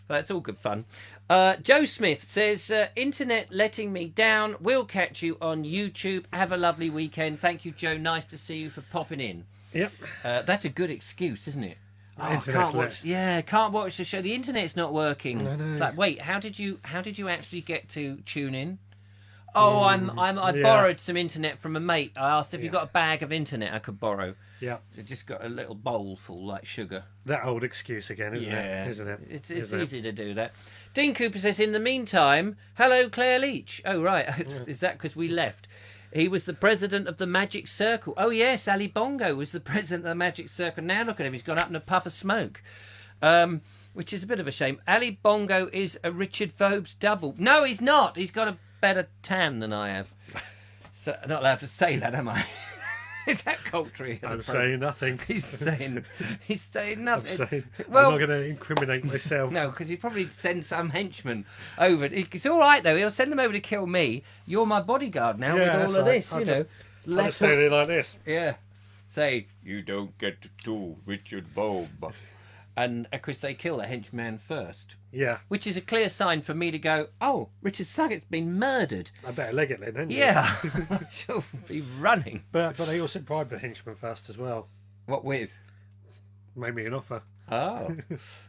But it's all good fun. Joe Smith says, internet letting me down. We'll catch you on YouTube. Have a lovely weekend. Thank you, Joe. Nice to see you for popping in. Yep. That's a good excuse, isn't it? Internet's can't watch. Yeah, can't watch the show. The internet's not working. I know. It's like, wait, how did you actually get to tune in? Oh, I borrowed some internet from a mate. I asked if you got a bag of internet I could borrow. Yeah. So just got a little bowl full like sugar. That old excuse again, isn't it? Isn't it? It's easy to do that. Dean Cooper says, in the meantime, hello Claire Leach. Oh, right. Is that because we left? He was the president of the Magic Circle. Oh, yes, Ali Bongo was the president of the Magic Circle. Now look at him. He's gone up in a puff of smoke. Which is a bit of a shame. Ali Bongo is a Richard Vobes double. No, he's not. He's got a better tan than I have. So I'm not allowed to say that, am I? Is that culture? I'm saying nothing. He's saying nothing. I'm not going to incriminate myself. No, because he'd probably send some henchman over. It's all right though. He'll send them over to kill me. You're my bodyguard now with all of this. I'll just stand here like this. Yeah. Say you don't get to do Richard Vobes. And of course they kill the henchman first. Yeah. Which is a clear sign for me to go, oh, Richard Suggett's been murdered. I better leg it then, hadn't you? Yeah. I shall be running. But they also bribed the henchman first as well. What with? Made me an offer. Oh.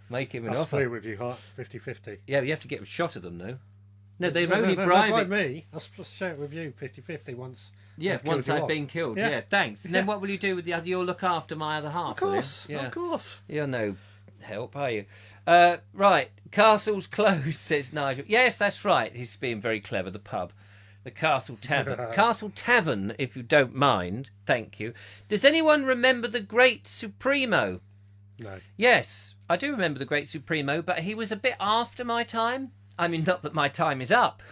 Make him an offer. I'll split with you, Hart, 50-50. Yeah, but you have to get a shot of them, though. No, they're only bribing me. I'll share it with you 50-50 once. Yeah, once I've been killed. Yeah, thanks. And then what will you do with the other? You'll look after my other half. Of course. Yeah. Of course. You're no help, are you? Right. Castle's closed, says Nigel. Yes, that's right. He's being very clever. The pub. The Castle Tavern. Castle Tavern, if you don't mind. Thank you. Does anyone remember the Great Supremo? No. Yes, I do remember the Great Supremo, but he was a bit after my time. I mean, not that my time is up,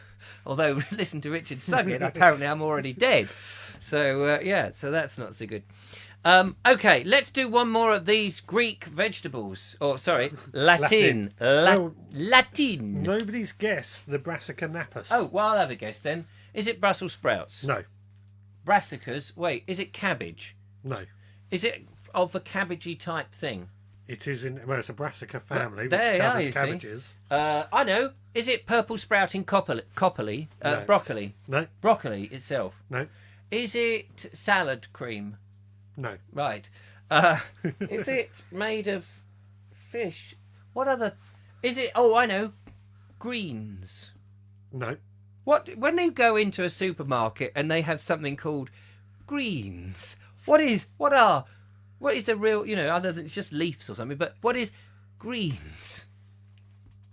Although, listen to Richard sung it, apparently I'm already dead. So, so that's not so good. Okay, let's do one more of these Greek vegetables. Or, sorry, Latin. Latin. Nobody's guessed the Brassica napus. Oh, well, I'll have a guess then. Is it Brussels sprouts? No. Brassicas. Wait, is it cabbage? No. Is it of a cabbagey type thing? It is it's a Brassica family, which there covers you cabbages. See. I know. Is it purple sprouting broccoli? No. Broccoli. No. Broccoli itself. No. Is it salad cream? No. Right. Is it made of fish? What other... Is it... Oh, I know. Greens. No. What? When you go into a supermarket and they have something called greens, what is a real, other than it's just leaves or something, but what is greens?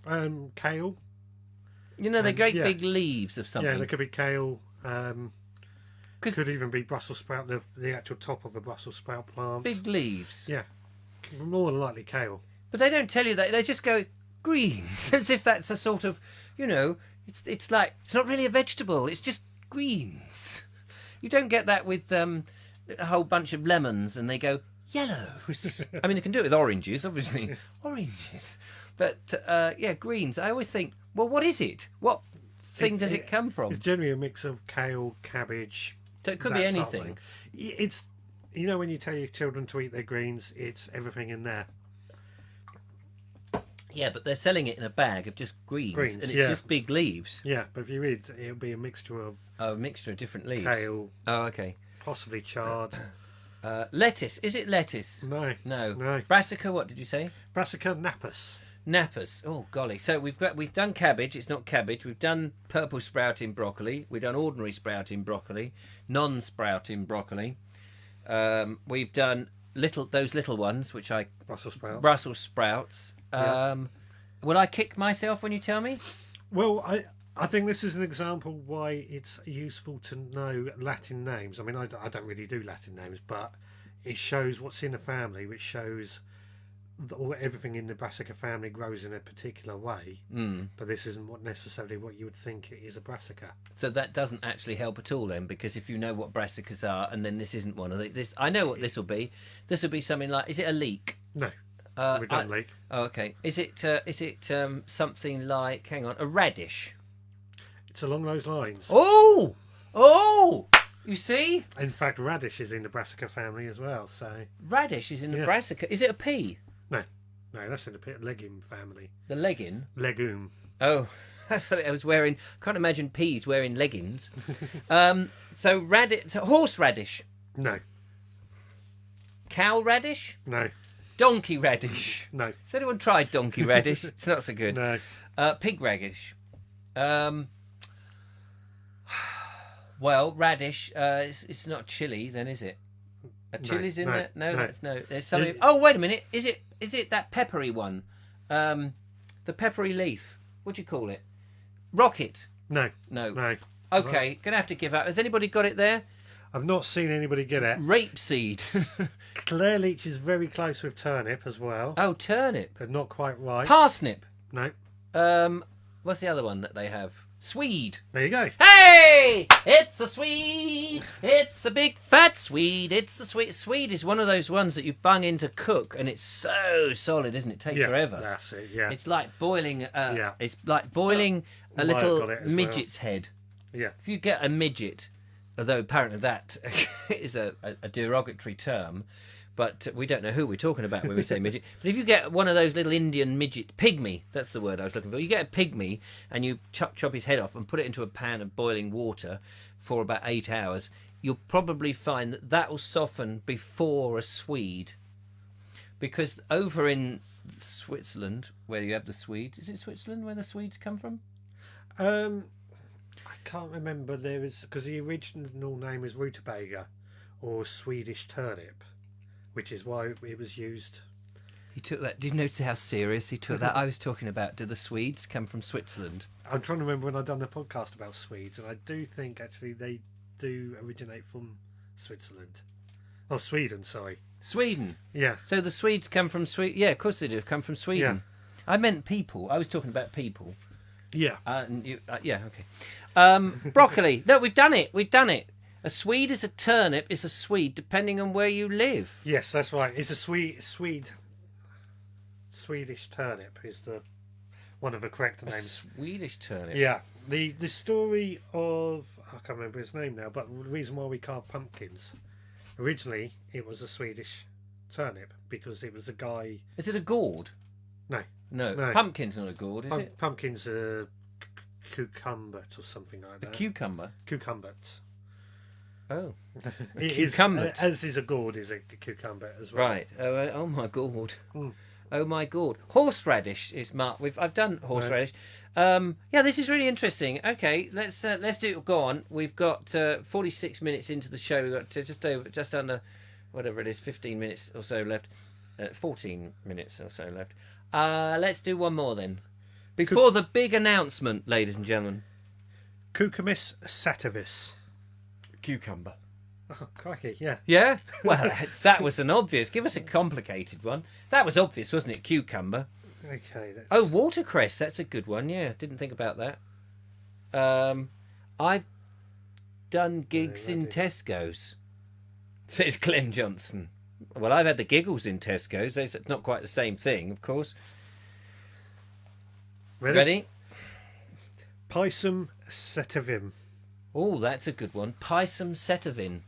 Kale. They're great big leaves of something. Yeah, there could be kale. Could even be Brussels sprout, the actual top of a Brussels sprout plant. Big leaves. Yeah. More than likely kale. But they don't tell you that. They just go greens, as if that's a sort of, it's like, it's not really a vegetable. It's just greens. You don't get that with a whole bunch of lemons and they go yellows. I mean, they can do it with oranges, obviously. Oranges. But, greens. I always think, well, what is it? What thing does it come from? It's generally a mix of kale, cabbage. So it could be anything. Sort of it's, when you tell your children to eat their greens, it's everything in there. Yeah, but they're selling it in a bag of just greens and it's just big leaves. Yeah, but if you read, it'll be a mixture of... Oh, a mixture of different leaves. Kale. Oh, okay. Possibly chard. Lettuce. Is it lettuce? No. Brassica, what did you say? Brassica napus. Napus. Oh, golly. So we've done cabbage. It's not cabbage. We've done purple sprouting broccoli. We've done ordinary sprouting broccoli. Non-sprouting broccoli. We've done those little ones, which Brussels sprouts. Will I kick myself when you tell me? Well, I think this is an example why it's useful to know Latin names. I mean, I don't really do Latin names, but it shows what's in a family, which shows everything in the Brassica family grows in a particular way. But this isn't necessarily what you would think it is a Brassica. So that doesn't actually help at all then, because if you know what Brassicas are, and then this isn't one of this, I know what this will be. This will be something like, is it a leek? No. We don't leek. Oh, okay. Is it something like, hang on, a radish? It's along those lines. Oh! You see? In fact, radish is in the Brassica family as well. So radish is in the Brassica. Is it a pea? No, that's in the legume family. The legging? Legume. Oh, that's what I was wearing. Can't imagine peas wearing leggings. So horseradish? No. Cow radish? No. Donkey radish? No. Has anyone tried donkey radish? It's not so good. No. Pig radish? Well, radish. It's not chili, then, is it? A chili's in there? No. There's something. Oh, wait a minute. Is it that peppery one? The peppery leaf. What do you call it? Rocket. No. Okay, gonna have to give up. Has anybody got it there? I've not seen anybody get it. Rapeseed. Claire Leach is very close with turnip as well. Oh, turnip. But not quite right. Parsnip. No. What's the other one that they have? Swede. There you go. Hey! It's a Swede! It's a big fat Swede! It's a Swede. Swede is one of those ones that you bung in to cook, and it's so solid, isn't it? It takes forever. That's it, yeah. It's like boiling it's like boiling a little midget's head. Yeah. If you get a midget, although apparently that is a derogatory term, but we don't know who we're talking about when we say midget. But if you get one of those little Indian midget, pigmy, that's the word I was looking for. You get a pygmy and you chop his head off and put it into a pan of boiling water for about 8 hours, you'll probably find that will soften before a Swede. Because over in Switzerland, where you have the Swedes, is it Switzerland where the Swedes come from? I can't remember. There is, because the original name is rutabaga, or Swedish turnip, which is why it was used. He took that. Did you notice how serious he took that? I was talking about, do the Swedes come from Switzerland? I'm trying to remember when I've done the podcast about Swedes, and I do think actually they do originate from Switzerland. Oh, Sweden, sorry. Sweden? Yeah. So the Swedes come from Sweden? Yeah, of course they do come from Sweden. Yeah. I meant people. I was talking about people. Yeah. Yeah, okay. Broccoli. No, we've done it. We've done it. A Swede is a turnip is a Swede depending on where you live. Yes, that's right. It's a Swedish turnip is the one of the correct A names. Swedish turnip. Yeah. The story of, I can't remember his name now, but the reason why we carve pumpkins, originally it was a Swedish turnip because it was a guy. Is it a gourd? No. No. Pumpkin's not a gourd, is it? Pumpkin's a cucumbert or something like A that. cucumber? Cucumbert. Oh. Cucumbert. As is a gourd is a cucumber as well. Right. Oh my gourd. Mm. Oh my gourd. Horseradish is Mark. I've done horseradish. Yeah, this is really interesting. Okay, let's do. Go on. We've got 46 minutes into the show. We've got just under, whatever it is, 15 minutes or so left. 14 minutes or so left. Let's do one more then. Before the big announcement, ladies and gentlemen. Cucumis sativus. Cucumber. Oh, crikey, yeah. Yeah? Well, that was an obvious. Give us a complicated one. That was obvious, wasn't it? Cucumber. Okay. That's... Oh, watercress. That's a good one. Yeah, didn't think about that. I've done gigs in Tesco's. Says Glenn Johnson. Well, I've had the giggles in Tesco's. It's not quite the same thing, of course. Ready? Pisum sativum. Oh, that's a good one. Pisum setivin.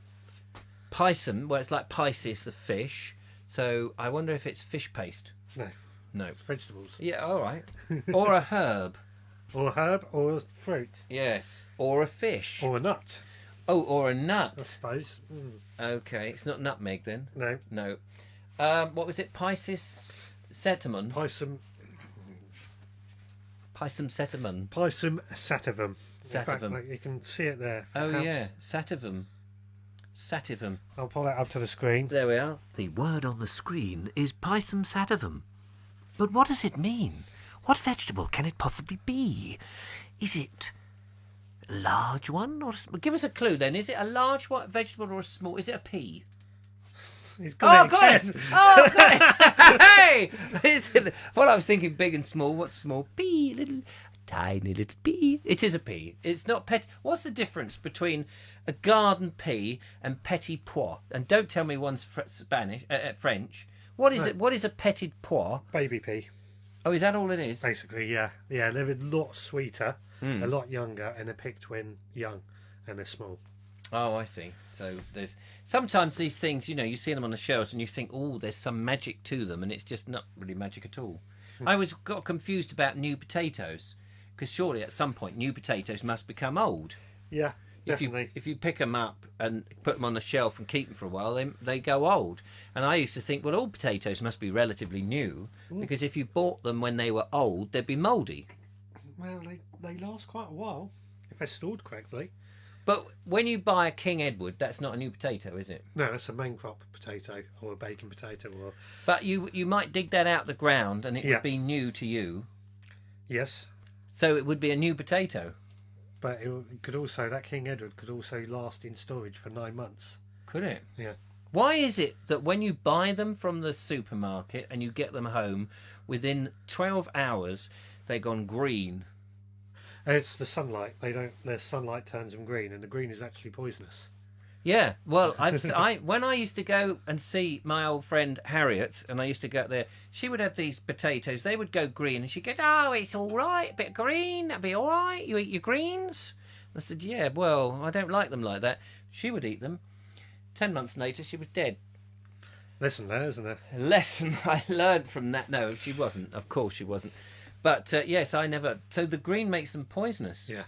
Pisum, well, it's like Pisces, the fish. So I wonder if it's fish paste. No. It's vegetables. Yeah, all right. Or a herb. Or herb or fruit. Yes. Or a fish. Or a nut. Oh, or a nut. I suppose. Mm. Okay, it's not nutmeg then. No. What was it? Pisces setimum. Pisum setimum. Pisum sativum. Sativum. In fact, like, you can see it there. Oh perhaps. yeah, sativum. Sativum. I'll pull that up to the screen. There we are. The word on the screen is Pisum sativum. But what does it mean? What vegetable can it possibly be? Is it a large one? Or Give us a clue then. Is it a large vegetable or a small? Is it a pea? He's got got again. it! Oh, got it! Hey! Is it, well, I was thinking big and small. What's small? Pea, little, tiny little pea. It is a pea. It's not pet. What's the difference between a garden pea and petit pois? And don't tell me one's French. What is it? What is a petit pois? Baby pea. Oh, is that all it is? Basically, yeah. Yeah, they're a lot sweeter, a lot younger, and they're picked when young, and they're small. Oh, I see. So there's sometimes these things, you see them on the shelves and you think, oh, there's some magic to them, and it's just not really magic at all. I always got confused about new potatoes, because surely at some point new potatoes must become old. Yeah, definitely. If you pick them up and put them on the shelf and keep them for a while, they go old. And I used to think, well, all potatoes must be relatively new, because if you bought them when they were old, they'd be mouldy. Well, they last quite a while, if they're stored correctly. But when you buy a King Edward, that's not a new potato, is it? No, that's a main crop potato or a baking potato. But you might dig that out the ground and it Yeah. would be new to you. Yes. So it would be a new potato. But it could also, that King Edward could also last in storage for 9 months. Could it? Yeah. Why is it that when you buy them from the supermarket and you get them home, within 12 hours, they've gone green? It's the sunlight. Their sunlight turns them green, and the green is actually poisonous. Yeah, well, when I used to go and see my old friend Harriet, and I used to go there, she would have these potatoes. They would go green, and she'd go, "Oh, it's all right, a bit of green, that'd be all right. You eat your greens." I said, "Yeah, well, I don't like them like that." She would eat them. 10 months later, she was dead. Lesson there, isn't there? A lesson I learned from that. No, she wasn't. Of course, she wasn't. But yes, I never. So the green makes them poisonous. Yeah.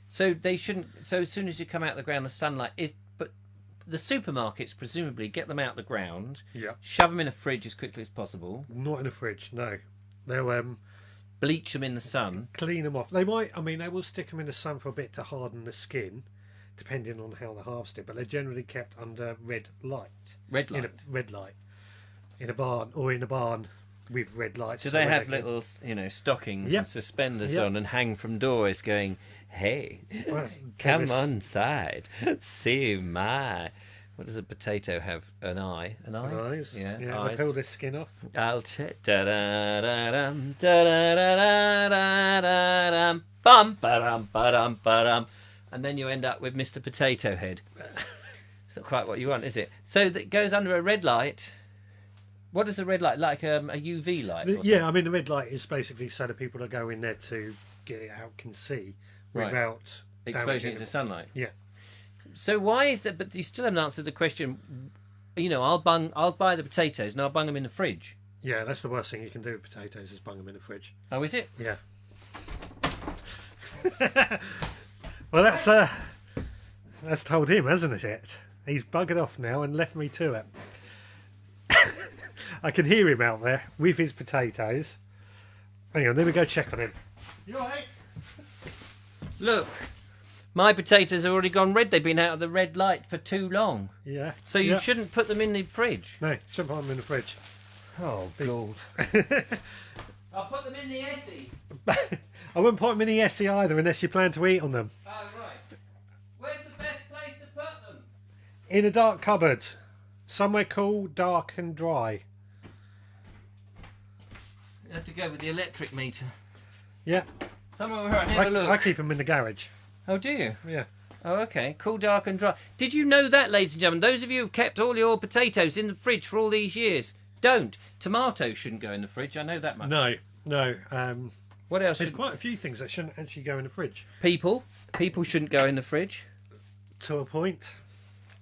So they shouldn't. So as soon as you come out of the ground, the sunlight is. But the supermarkets presumably get them out of the ground. Yeah. Shove them in a fridge as quickly as possible. Not in a fridge. No. They'll Bleach them in the sun. clean them off. They might. I mean, they will stick them in the sun for a bit to harden the skin, depending on how they're harvested. But they're generally kept under red light. Red light. In a red light. In a barn with red lights. Do so they when have can- little, stockings Yep. and suspenders Yep. on and hang from doors going, "Hey, Well, come this- on side, see my..." What does a potato have? An eye? An eye? Eyes. Yeah, I'll eyes. peel this skin off. I'll take da-da-da-dum, da-da-da-da-da-dum, bum, ba-dum, ba-dum, ba-dum. And then you end up with Mr. Potato Head. It's not quite what you want, is it? So that goes under a red light. What is the red light? Like a UV light? or Yeah, I mean, the red light is basically so that people that go in there to get it out can see Right. without exposing it damaging to sunlight. Yeah. So why is that? But you still haven't answered the question. You know, I'll buy the potatoes and I'll bung them in the fridge. Yeah, that's the worst thing you can do with potatoes is bung them in the fridge. Oh, is it? Yeah. Well, that's told him, hasn't it? He's buggered off now and left me to it. I can hear him out there with his potatoes. Hang on, let me go check on him. You all right? Look, my potatoes have already gone red. They've been out of the red light for too long. Yeah. So you Yeah. shouldn't put them in the fridge. No, shouldn't put them in the fridge. Oh, God. I'll put them in the Essie. I wouldn't put them in the Essie either unless you plan to eat on them. Oh, right. Where's the best place to put them? In a dark cupboard. Somewhere cool, dark and dry. You have to go with the electric meter. Yeah. Somewhere where I never look. I keep them in the garage. Oh, do you? Yeah. Oh, okay. Cool, dark and dry. Did you know that, ladies and gentlemen? Those of you who've kept all your potatoes in the fridge for all these years, don't. Tomatoes shouldn't go in the fridge. I know that much. No. What else? There's quite a few things that shouldn't actually go in the fridge. People shouldn't go in the fridge. To a point.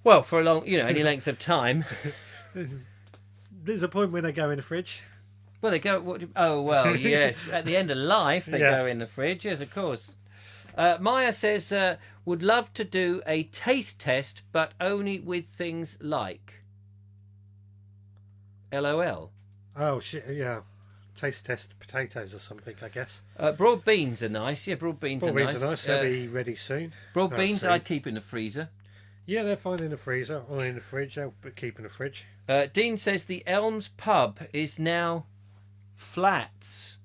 Well, for a long, any length of time. There's a point when they go in the fridge. Well, they go. Oh, well, yes. At the end of life, they Yeah. go in the fridge. Yes, of course. Maya says, would love to do a taste test, but only with things like. LOL. Oh, shit, yeah. Taste test potatoes or something, I guess. Broad beans are nice. Yeah, broad beans Broad are beans nice. are nice. They'll be ready soon. Broad beans soon. I'd keep in the freezer. Yeah, they're fine in the freezer or in the fridge. They'll keep in the fridge. Dean says the Elms pub is now flats.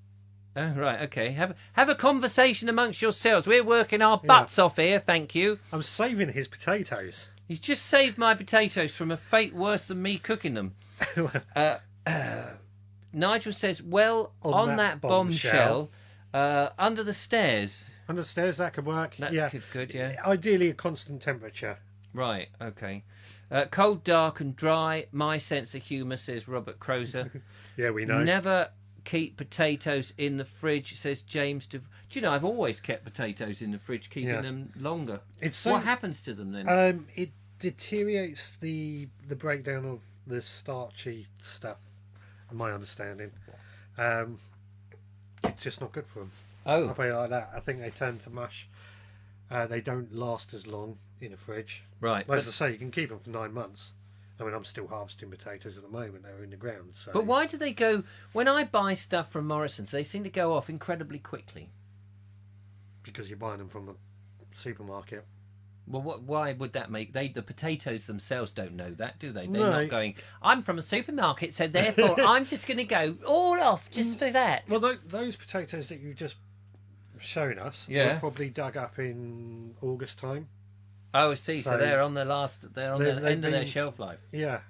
Oh, right, okay. Have a conversation amongst yourselves. We're working our butts off here, thank you. I'm saving his potatoes. He's just saved my potatoes from a fate worse than me cooking them. Nigel says, well, on that bombshell, under the stairs. Under the stairs, that could work. That's good, yeah. Ideally, a constant temperature. Right, okay. Cold, dark and dry. My sense of humour, says Robert Crozer. Yeah, we know. Never keep potatoes in the fridge, says James. Do you know, I've always kept potatoes in the fridge, keeping them longer. What happens to them then? It deteriorates the breakdown of the starchy stuff, in my understanding. It's just not good for them. Oh. I'll put it like that. I think they turn to mush. They don't last as long in a fridge. Right. As I say, you can keep them for 9 months. I mean, I'm still harvesting potatoes at the moment. They're in the ground. So. But why do they go... When I buy stuff from Morrison's, they seem to go off incredibly quickly. Because you're buying them from a supermarket. Well, why would that make... The potatoes themselves don't know that, do they? They're No. not going, I'm from a supermarket, so therefore I'm just going to go all off just for that. Well, those potatoes that you've just shown us were probably dug up in August time. Oh, I see. So they're on the end of their shelf life. Yeah.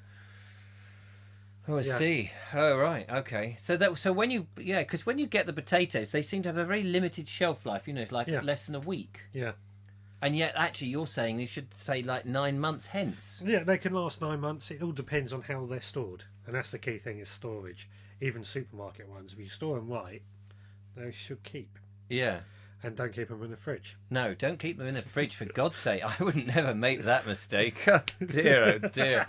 Oh, I see. Oh, right. Okay. So when you because when you get the potatoes, they seem to have a very limited shelf life. It's like less than a week. Yeah. And yet, actually, you're saying they should say like 9 months hence. Yeah, they can last 9 months. It all depends on how they're stored, and that's the key thing: is storage. Even supermarket ones, if you store them right, they should keep. Yeah. And don't keep them in the fridge. No, don't keep them in the fridge, for God's sake. I would never make that mistake. Oh, dear, oh, dear.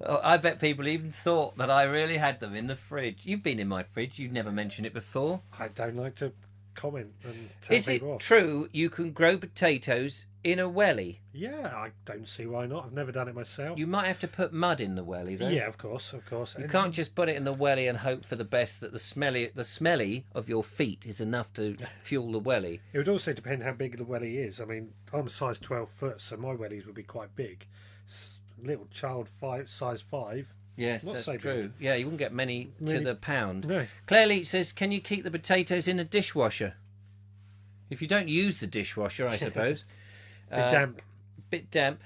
Oh, I bet people even thought that I really had them in the fridge. You've been in my fridge. You've never mentioned it before. I don't like to comment and tell Is it people off. true you can grow potatoes in a welly? Yeah, I don't see why not. I've never done it myself. You might have to put mud in the welly, though. Yeah, of course. You can't just put it in the welly and hope for the best that the smelly of your feet is enough to fuel the welly. It would also depend how big the welly is. I mean, I'm size 12 foot, so my wellies would be quite big. Little child size 5. Yes, Not that's so true. big. Yeah, you wouldn't get many to the pound. No. Claire Leach says, can you keep the potatoes in a dishwasher? If you don't use the dishwasher, I suppose. Bit damp. Bit damp.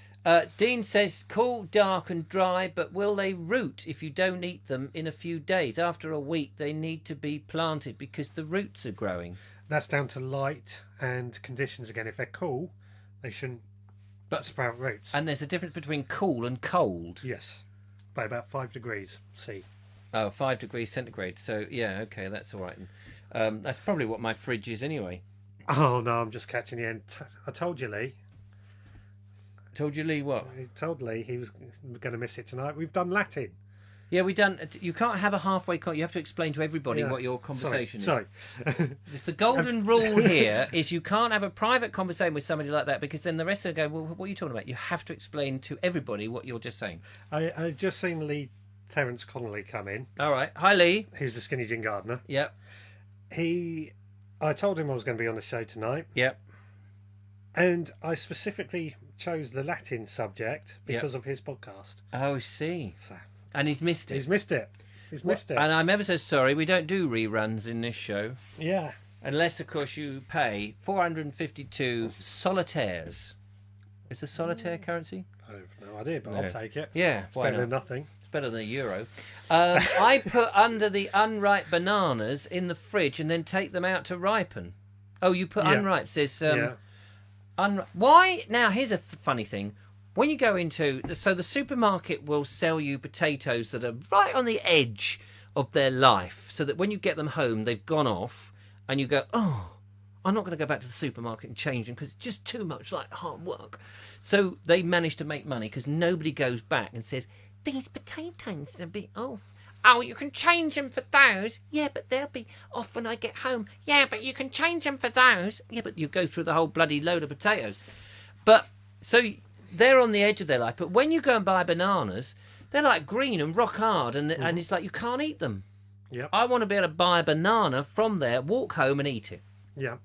Dean says, cool, dark and dry, but will they root if you don't eat them in a few days? After a week, they need to be planted because the roots are growing. That's down to light and conditions again. If they're cool, they shouldn't sprout roots. And there's a difference between cool and cold. Yes, by about 5 degrees C. Oh, 5 degrees centigrade. So, yeah, okay, that's all right. That's probably what my fridge is anyway. Oh, no, I'm just catching the end. I told you, Lee. Told you, Lee, what? I told Lee he was going to miss it tonight. We've done Latin. Yeah, we done. You can't have a halfway. You have to explain to everybody what your conversation is. Sorry. It's the golden rule here: is you can't have a private conversation with somebody like that because then the rest of them go, "Well, what are you talking about?" You have to explain to everybody what you're just saying. I've just seen Lee Terence Connolly come in. All right, hi Lee. Who's the skinny gin gardener? Yep. I told him I was going to be on the show tonight. Yep. And I specifically chose the Latin subject because of his podcast. Oh, I see. So, And he's missed it. He's missed it. And I'm ever so sorry, we don't do reruns in this show. Yeah. Unless, of course, you pay 452 solitaires. Is a solitaire currency? I have no idea, but I'll take it. Yeah, it's better than nothing. It's better than a euro. I put under the unripe bananas in the fridge and then take them out to ripen. Oh, you put unripe. Says why? Now, here's a funny thing. When you go into... So the supermarket will sell you potatoes that are right on the edge of their life, so that when you get them home, they've gone off, and you go, oh, I'm not going to go back to the supermarket and change them because it's just too much like hard work. So they manage to make money because nobody goes back and says, these potatoes are a bit off. Oh, you can change them for those. Yeah, but they'll be off when I get home. Yeah, but you can change them for those. Yeah, but you go through the whole bloody load of potatoes. But, so they're on the edge of their life. But when you go and buy bananas, they're like green and rock hard. And it's like you can't eat them. Yep. I want to be able to buy a banana from there, walk home and eat it. Yeah.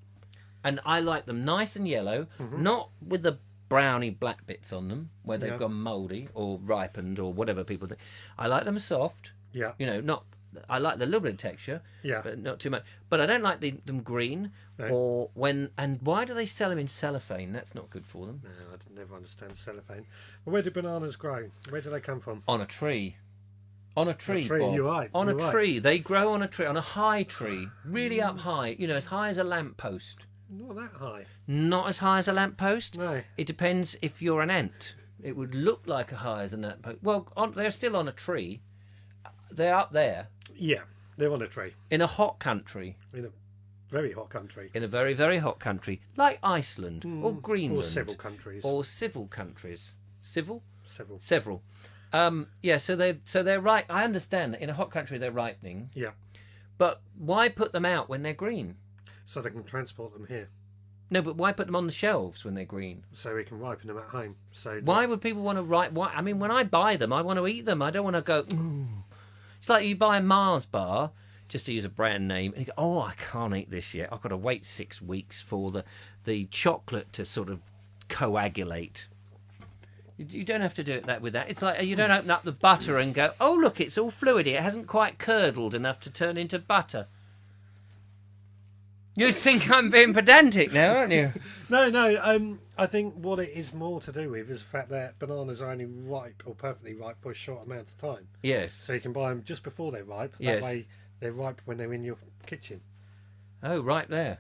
And I like them nice and yellow, not with the browny black bits on them, where they've gone mouldy or ripened or whatever people think. I like them soft. Yeah. You know, I like the little bit of texture, but not too much. But I don't like them green or when. And why do they sell them in cellophane? That's not good for them. No, I never understand cellophane. Well, where do bananas grow? Where do they come from? On a tree. On a tree, Bob. You're right. On a tree. They grow on a tree, on a high tree, really up high. You know, as high as a lamppost. Not that high. Not as high as a lamppost. No. It depends if you're an ant. It would look like a high as a lamppost. Well, they're still on a tree. They're up there. Yeah, they're on a tree. In a hot country. In a very hot country. In a very, very hot country. Like Iceland or Greenland. Or several countries. Or civil countries. Civil? Several. Several. So they're right. I understand that in a hot country they're ripening. Yeah. But why put them out when they're green? So they can transport them here. No, but why put them on the shelves when they're green? So we can ripen them at home. So why would people want to ripe? Why? I mean, when I buy them, I want to eat them. I don't want to go. It's like you buy a Mars bar, just to use a brand name, and you go, oh, I can't eat this yet. I've got to wait 6 weeks for the chocolate to sort of coagulate. You don't have to do it with that. It's like you don't open up the butter and go, oh, look, it's all fluidy. It hasn't quite curdled enough to turn into butter. You'd think I'm being pedantic now, aren't you? No. I think what it is more to do with is the fact that bananas are only ripe or perfectly ripe for a short amount of time. Yes. So you can buy them just before they're ripe. Yes. That way they're ripe when they're in your kitchen. Oh, right there.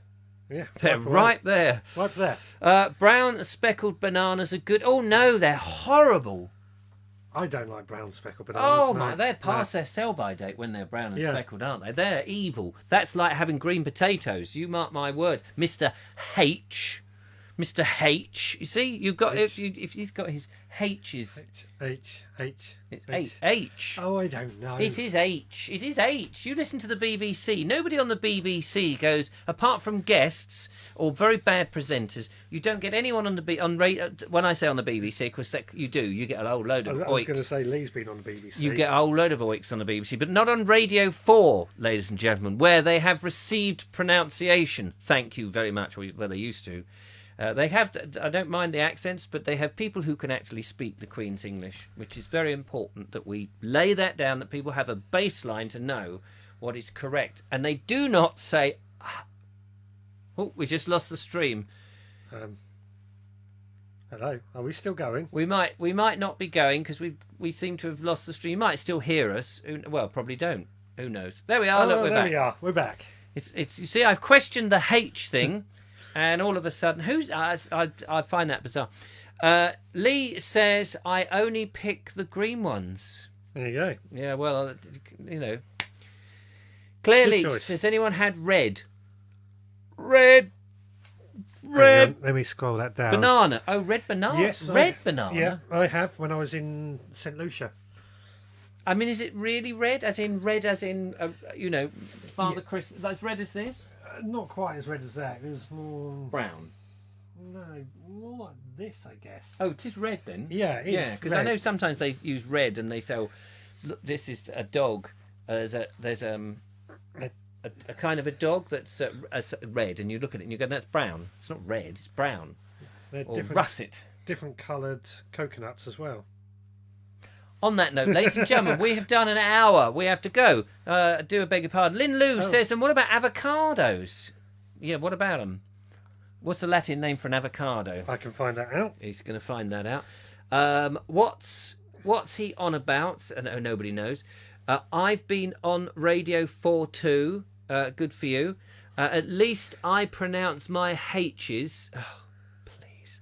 Yeah. They're right there. Right there. Brown speckled bananas are good. Oh, no, they're horrible. I don't like brown speckled bananas. Oh, my, they're past their sell-by date when they're brown and speckled, aren't they? They're evil. That's like having green potatoes. You mark my words. Mr. H. You see, you've got... If he's got his H's... H. It's H. Oh, I don't know. It is H. It is H. You listen to the BBC. Nobody on the BBC goes, apart from guests or very bad presenters, you don't get anyone on when I say on the BBC, of course you do. You get a whole load of oiks. I was going to say Lee's been on the BBC. You get a whole load of oiks on the BBC, but not on Radio 4, ladies and gentlemen, where they have received pronunciation. Thank you very much, where they used to. They have, I don't mind the accents, but they have people who can actually speak the Queen's English, which is very important that we lay that down, that people have a baseline to know what is correct. And they do not say, oh, we just lost the stream. Hello. Are we still going? We might not be going because we seem to have lost the stream. You might still hear us. Well, probably don't. Who knows? There we are. Look, we're there back. we are. We're back. It's you see, I've questioned the H thing, and all of a sudden, I find that bizarre. Lee says I only pick the green ones. There you go. Yeah, well, you know. Clearly, Good choice. has anyone had red? Red. Hang on, let me scroll that down. Banana. Oh, red banana. Yes, red banana. Yeah, I have when I was in St Lucia. I mean, is it really red? As in Father Christmas? As red as this? Not quite as red as that. It was more Brown. No, more like this, I guess. Oh, it is red then. Yeah, it is. Yeah, because I know sometimes they use red and they say, oh, "Look, this is a dog." There's a kind of a dog that's red, and you look at it and you go, "That's brown." It's not red; it's brown. They're Or russet. different coloured coconuts as well. On that note, ladies and gentlemen, we have done an hour. We have to go. Do a beg your pardon. Lin Lu says, "And what about avocados?" Yeah, what about them? What's the Latin name for an avocado? I can find that out. He's going to find that out. What's he on about? No, nobody knows. I've been on Radio 4-2. Good for you. At least I pronounce my H's. Oh, please.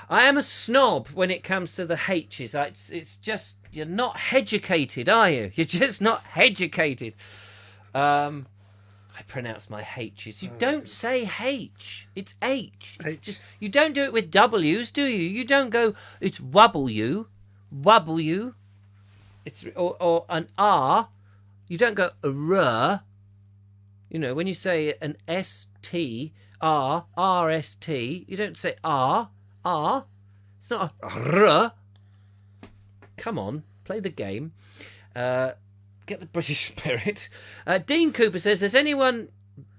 I am a snob when it comes to the H's. It's just, you're not educated, are you? You're just not educated. I pronounce my H's. You don't say H. It's H. It's just, you don't do it with W's, do you? You don't go, it's W. It's or an R. You don't go R. You know, when you say an ST, RST, you don't say R. It's not a R. Come on, play the game. Get the British spirit. Dean Cooper says, has anyone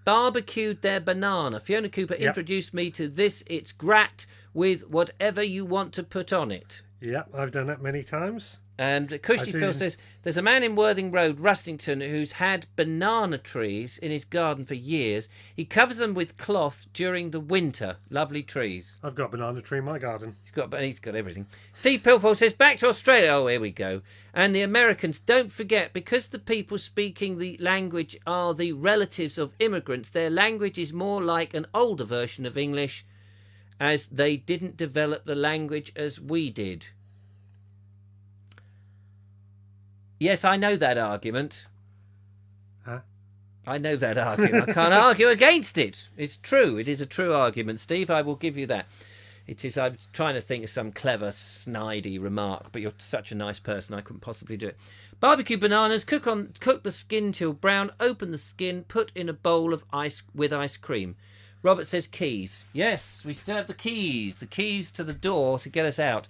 barbecued their banana? Fiona Cooper introduced me to this. It's grat with whatever you want to put on it. Yep, I've done that many times. And Cushy Phil says, there's a man in Worthing Road, Rustington, who's had banana trees in his garden for years. He covers them with cloth during the winter. Lovely trees. I've got a banana tree in my garden. He's got everything. Steve Pilfold says, back to Australia. Oh, here we go. And the Americans, don't forget, because the people speaking the language are the relatives of immigrants, their language is more like an older version of English, as they didn't develop the language as we did. Yes, I know that argument. Huh? I know that argument. I can't argue against it. It's true. It is a true argument, Steve. I will give you that. It is. I was trying to think of some clever, snidey remark, but you're such a nice person, I couldn't possibly do it. Barbecue bananas. Cook the skin till brown. Open the skin. Put in a bowl of ice cream. Robert says keys. Yes, we still have the keys. The keys to the door to get us out.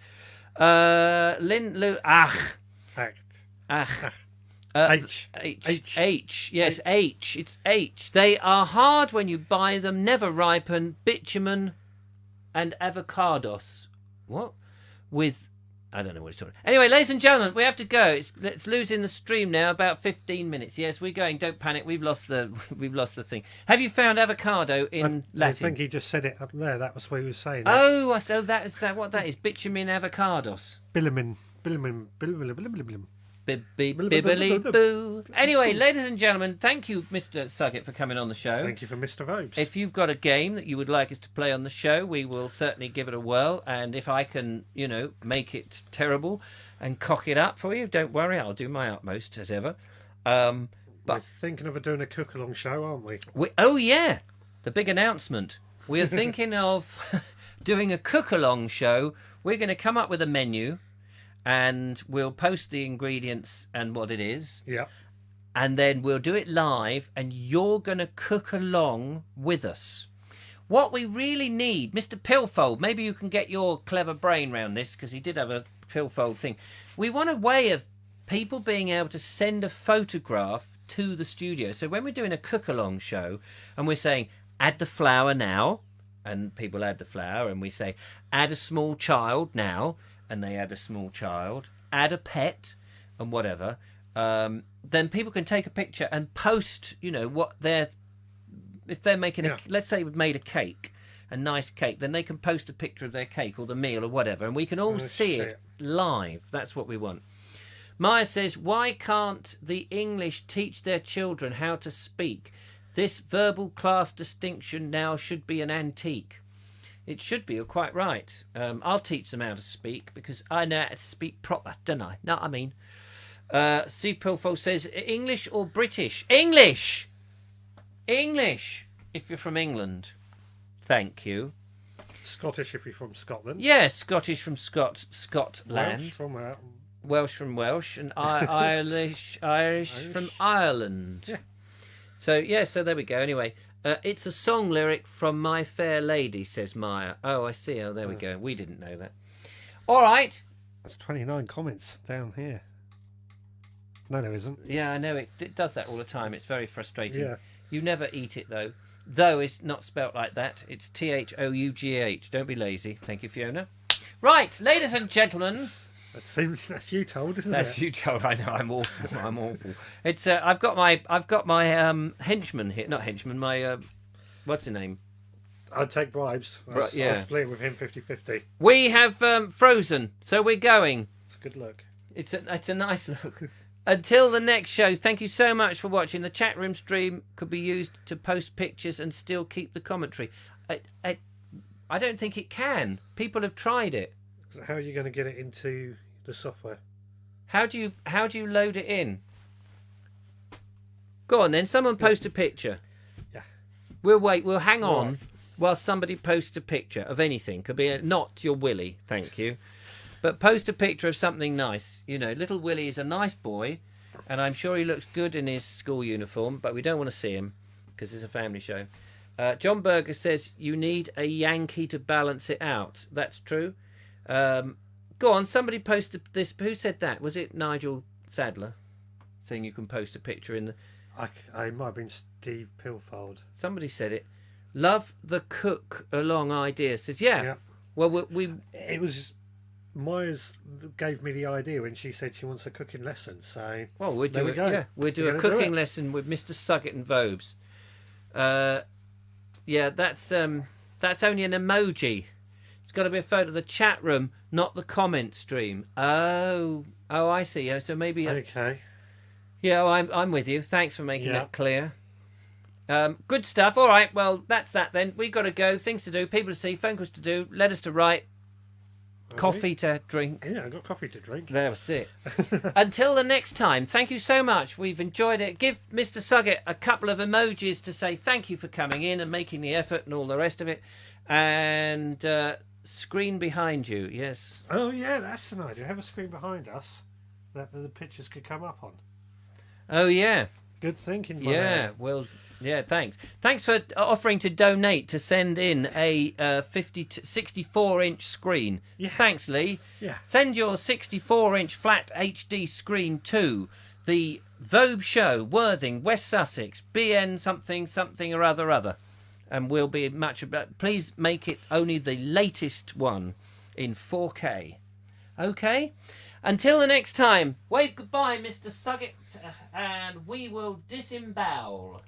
Lynn Lou. H. Yes, H. It's H. They are hard when you buy them, never ripen. Bitumen and avocados. What? With, I don't know what he's talking. Anyway, ladies and gentlemen, we have to go. It's losing the stream now. About 15 minutes. Yes, we're going. Don't panic. We've lost the thing. Have you found avocado in Latin? I think he just said it up there. That was what he was saying. Oh, so that is that. What that is? Bitumen avocados. Billamin. Bibbly boo. Anyway, ladies and gentlemen, thank you, Mr. Suggett, for coming on the show. Thank you for Mr. Vobes. If you've got a game that you would like us to play on the show, we will certainly give it a whirl. And if I can, make it terrible and cock it up for you, don't worry, I'll do my utmost as ever. But we're thinking of doing a cook-along show, aren't we? Oh yeah, the big announcement. We are thinking of doing a cook-along show. We're going to come up with a menu. And we'll post the ingredients and what it is. Yeah. And then we'll do it live, and you're going to cook along with us. What we really need, Mr. Pilfold, maybe you can get your clever brain round this, because he did have a Pilfold thing. We want a way of people being able to send a photograph to the studio. So when we're doing a cook-along show, and we're saying, add the flour now, and people add the flour, and we say, add a small child now, and they add a small child, add a pet, and whatever, then people can take a picture and post, what they're... If they're making let's say we've made a cake, a nice cake, then they can post a picture of their cake or the meal or whatever, and we can all see it live. That's what we want. Maya says, why can't the English teach their children how to speak? This verbal class distinction now should be an antique. It should be, you're quite right. I'll teach them how to speak because I know how to speak proper, don't I? Know what I mean? C. Pilfo says, English or British? English! English, if you're from England. Thank you. Scottish if you're from Scotland. Yes, Scottish from Scotland. Welsh from Welsh from Welsh, and Irish from Ireland. Yeah. So there we go. Anyway, it's a song lyric from My Fair Lady, says Maya. Oh, I see. Oh, there we go. We didn't know that. All right. That's 29 comments down here. No, there isn't. Yeah, I know. It does that all the time. It's very frustrating. Yeah. You never eat it, though. Though it's not spelt like that. It's Though. Don't be lazy. Thank you, Fiona. Right, ladies and gentlemen. That's you told, isn't it? That's you told. I know. I'm awful. I'm awful. It's. I've got my henchman here. Not henchman. My what's his name? I'd take bribes. Right, yeah. I'll split with him 50-50. We have Frozen, so we're going. It's a good look. It's a nice look. Until the next show, thank you so much for watching. The chat room stream could be used to post pictures and still keep the commentary. I don't think it can. People have tried it. How are you going to get it into the software? How do you load it in? Go on then. Someone post a picture. Yeah. We'll wait. We'll hang on Right. while somebody posts a picture of anything. Could be not your Willie. Thank you. But post a picture of something nice. You know, little Willie is a nice boy, and I'm sure he looks good in his school uniform, but we don't want to see him because it's a family show. John Berger says, you need a Yankee to balance it out. That's true. Go on, somebody posted this. Who said that? Was it Nigel Sadler saying you can post a picture in the... I might have been Steve Pilfold. Somebody said it. Love the cook along idea. Says, yeah. Well, we It was... Myers gave me the idea when she said she wants a cooking lesson. So well, we'll do there we it. go. Yeah, we'll do We're a gonna do cooking it. lesson with Mr. Suggett and Vobes. Yeah, that's only an emoji. It's got to be a photo of the chat room, not the comment stream. Oh, I see. Oh, so maybe. Okay. Yeah, I'm with you. Thanks for making Yeah. that clear. Good stuff. All right. Well, that's that then. We got to go. Things to do. People to see. Phone calls to do. Letters to write. Coffee to drink. Yeah, I got coffee to drink. That's it. Until the next time, thank you so much. We've enjoyed it. Give Mr. Suggett a couple of emojis to say thank you for coming in and making the effort and all the rest of it. And screen behind you, yes. Oh yeah, that's an idea. Have a screen behind us that the pictures could come up on. Oh, yeah. Good thinking. Yeah, well, yeah, thanks. Thanks for offering to donate to send in a 64-inch screen. Yeah. Thanks, Lee. Yeah. Send your 64-inch flat HD screen to the Vobes Show, Worthing, West Sussex, BN something or other. And we'll be much... Please make it only the latest one in 4K. Okay? Until the next time, wave goodbye, Mr. Suggett, and we will disembowel.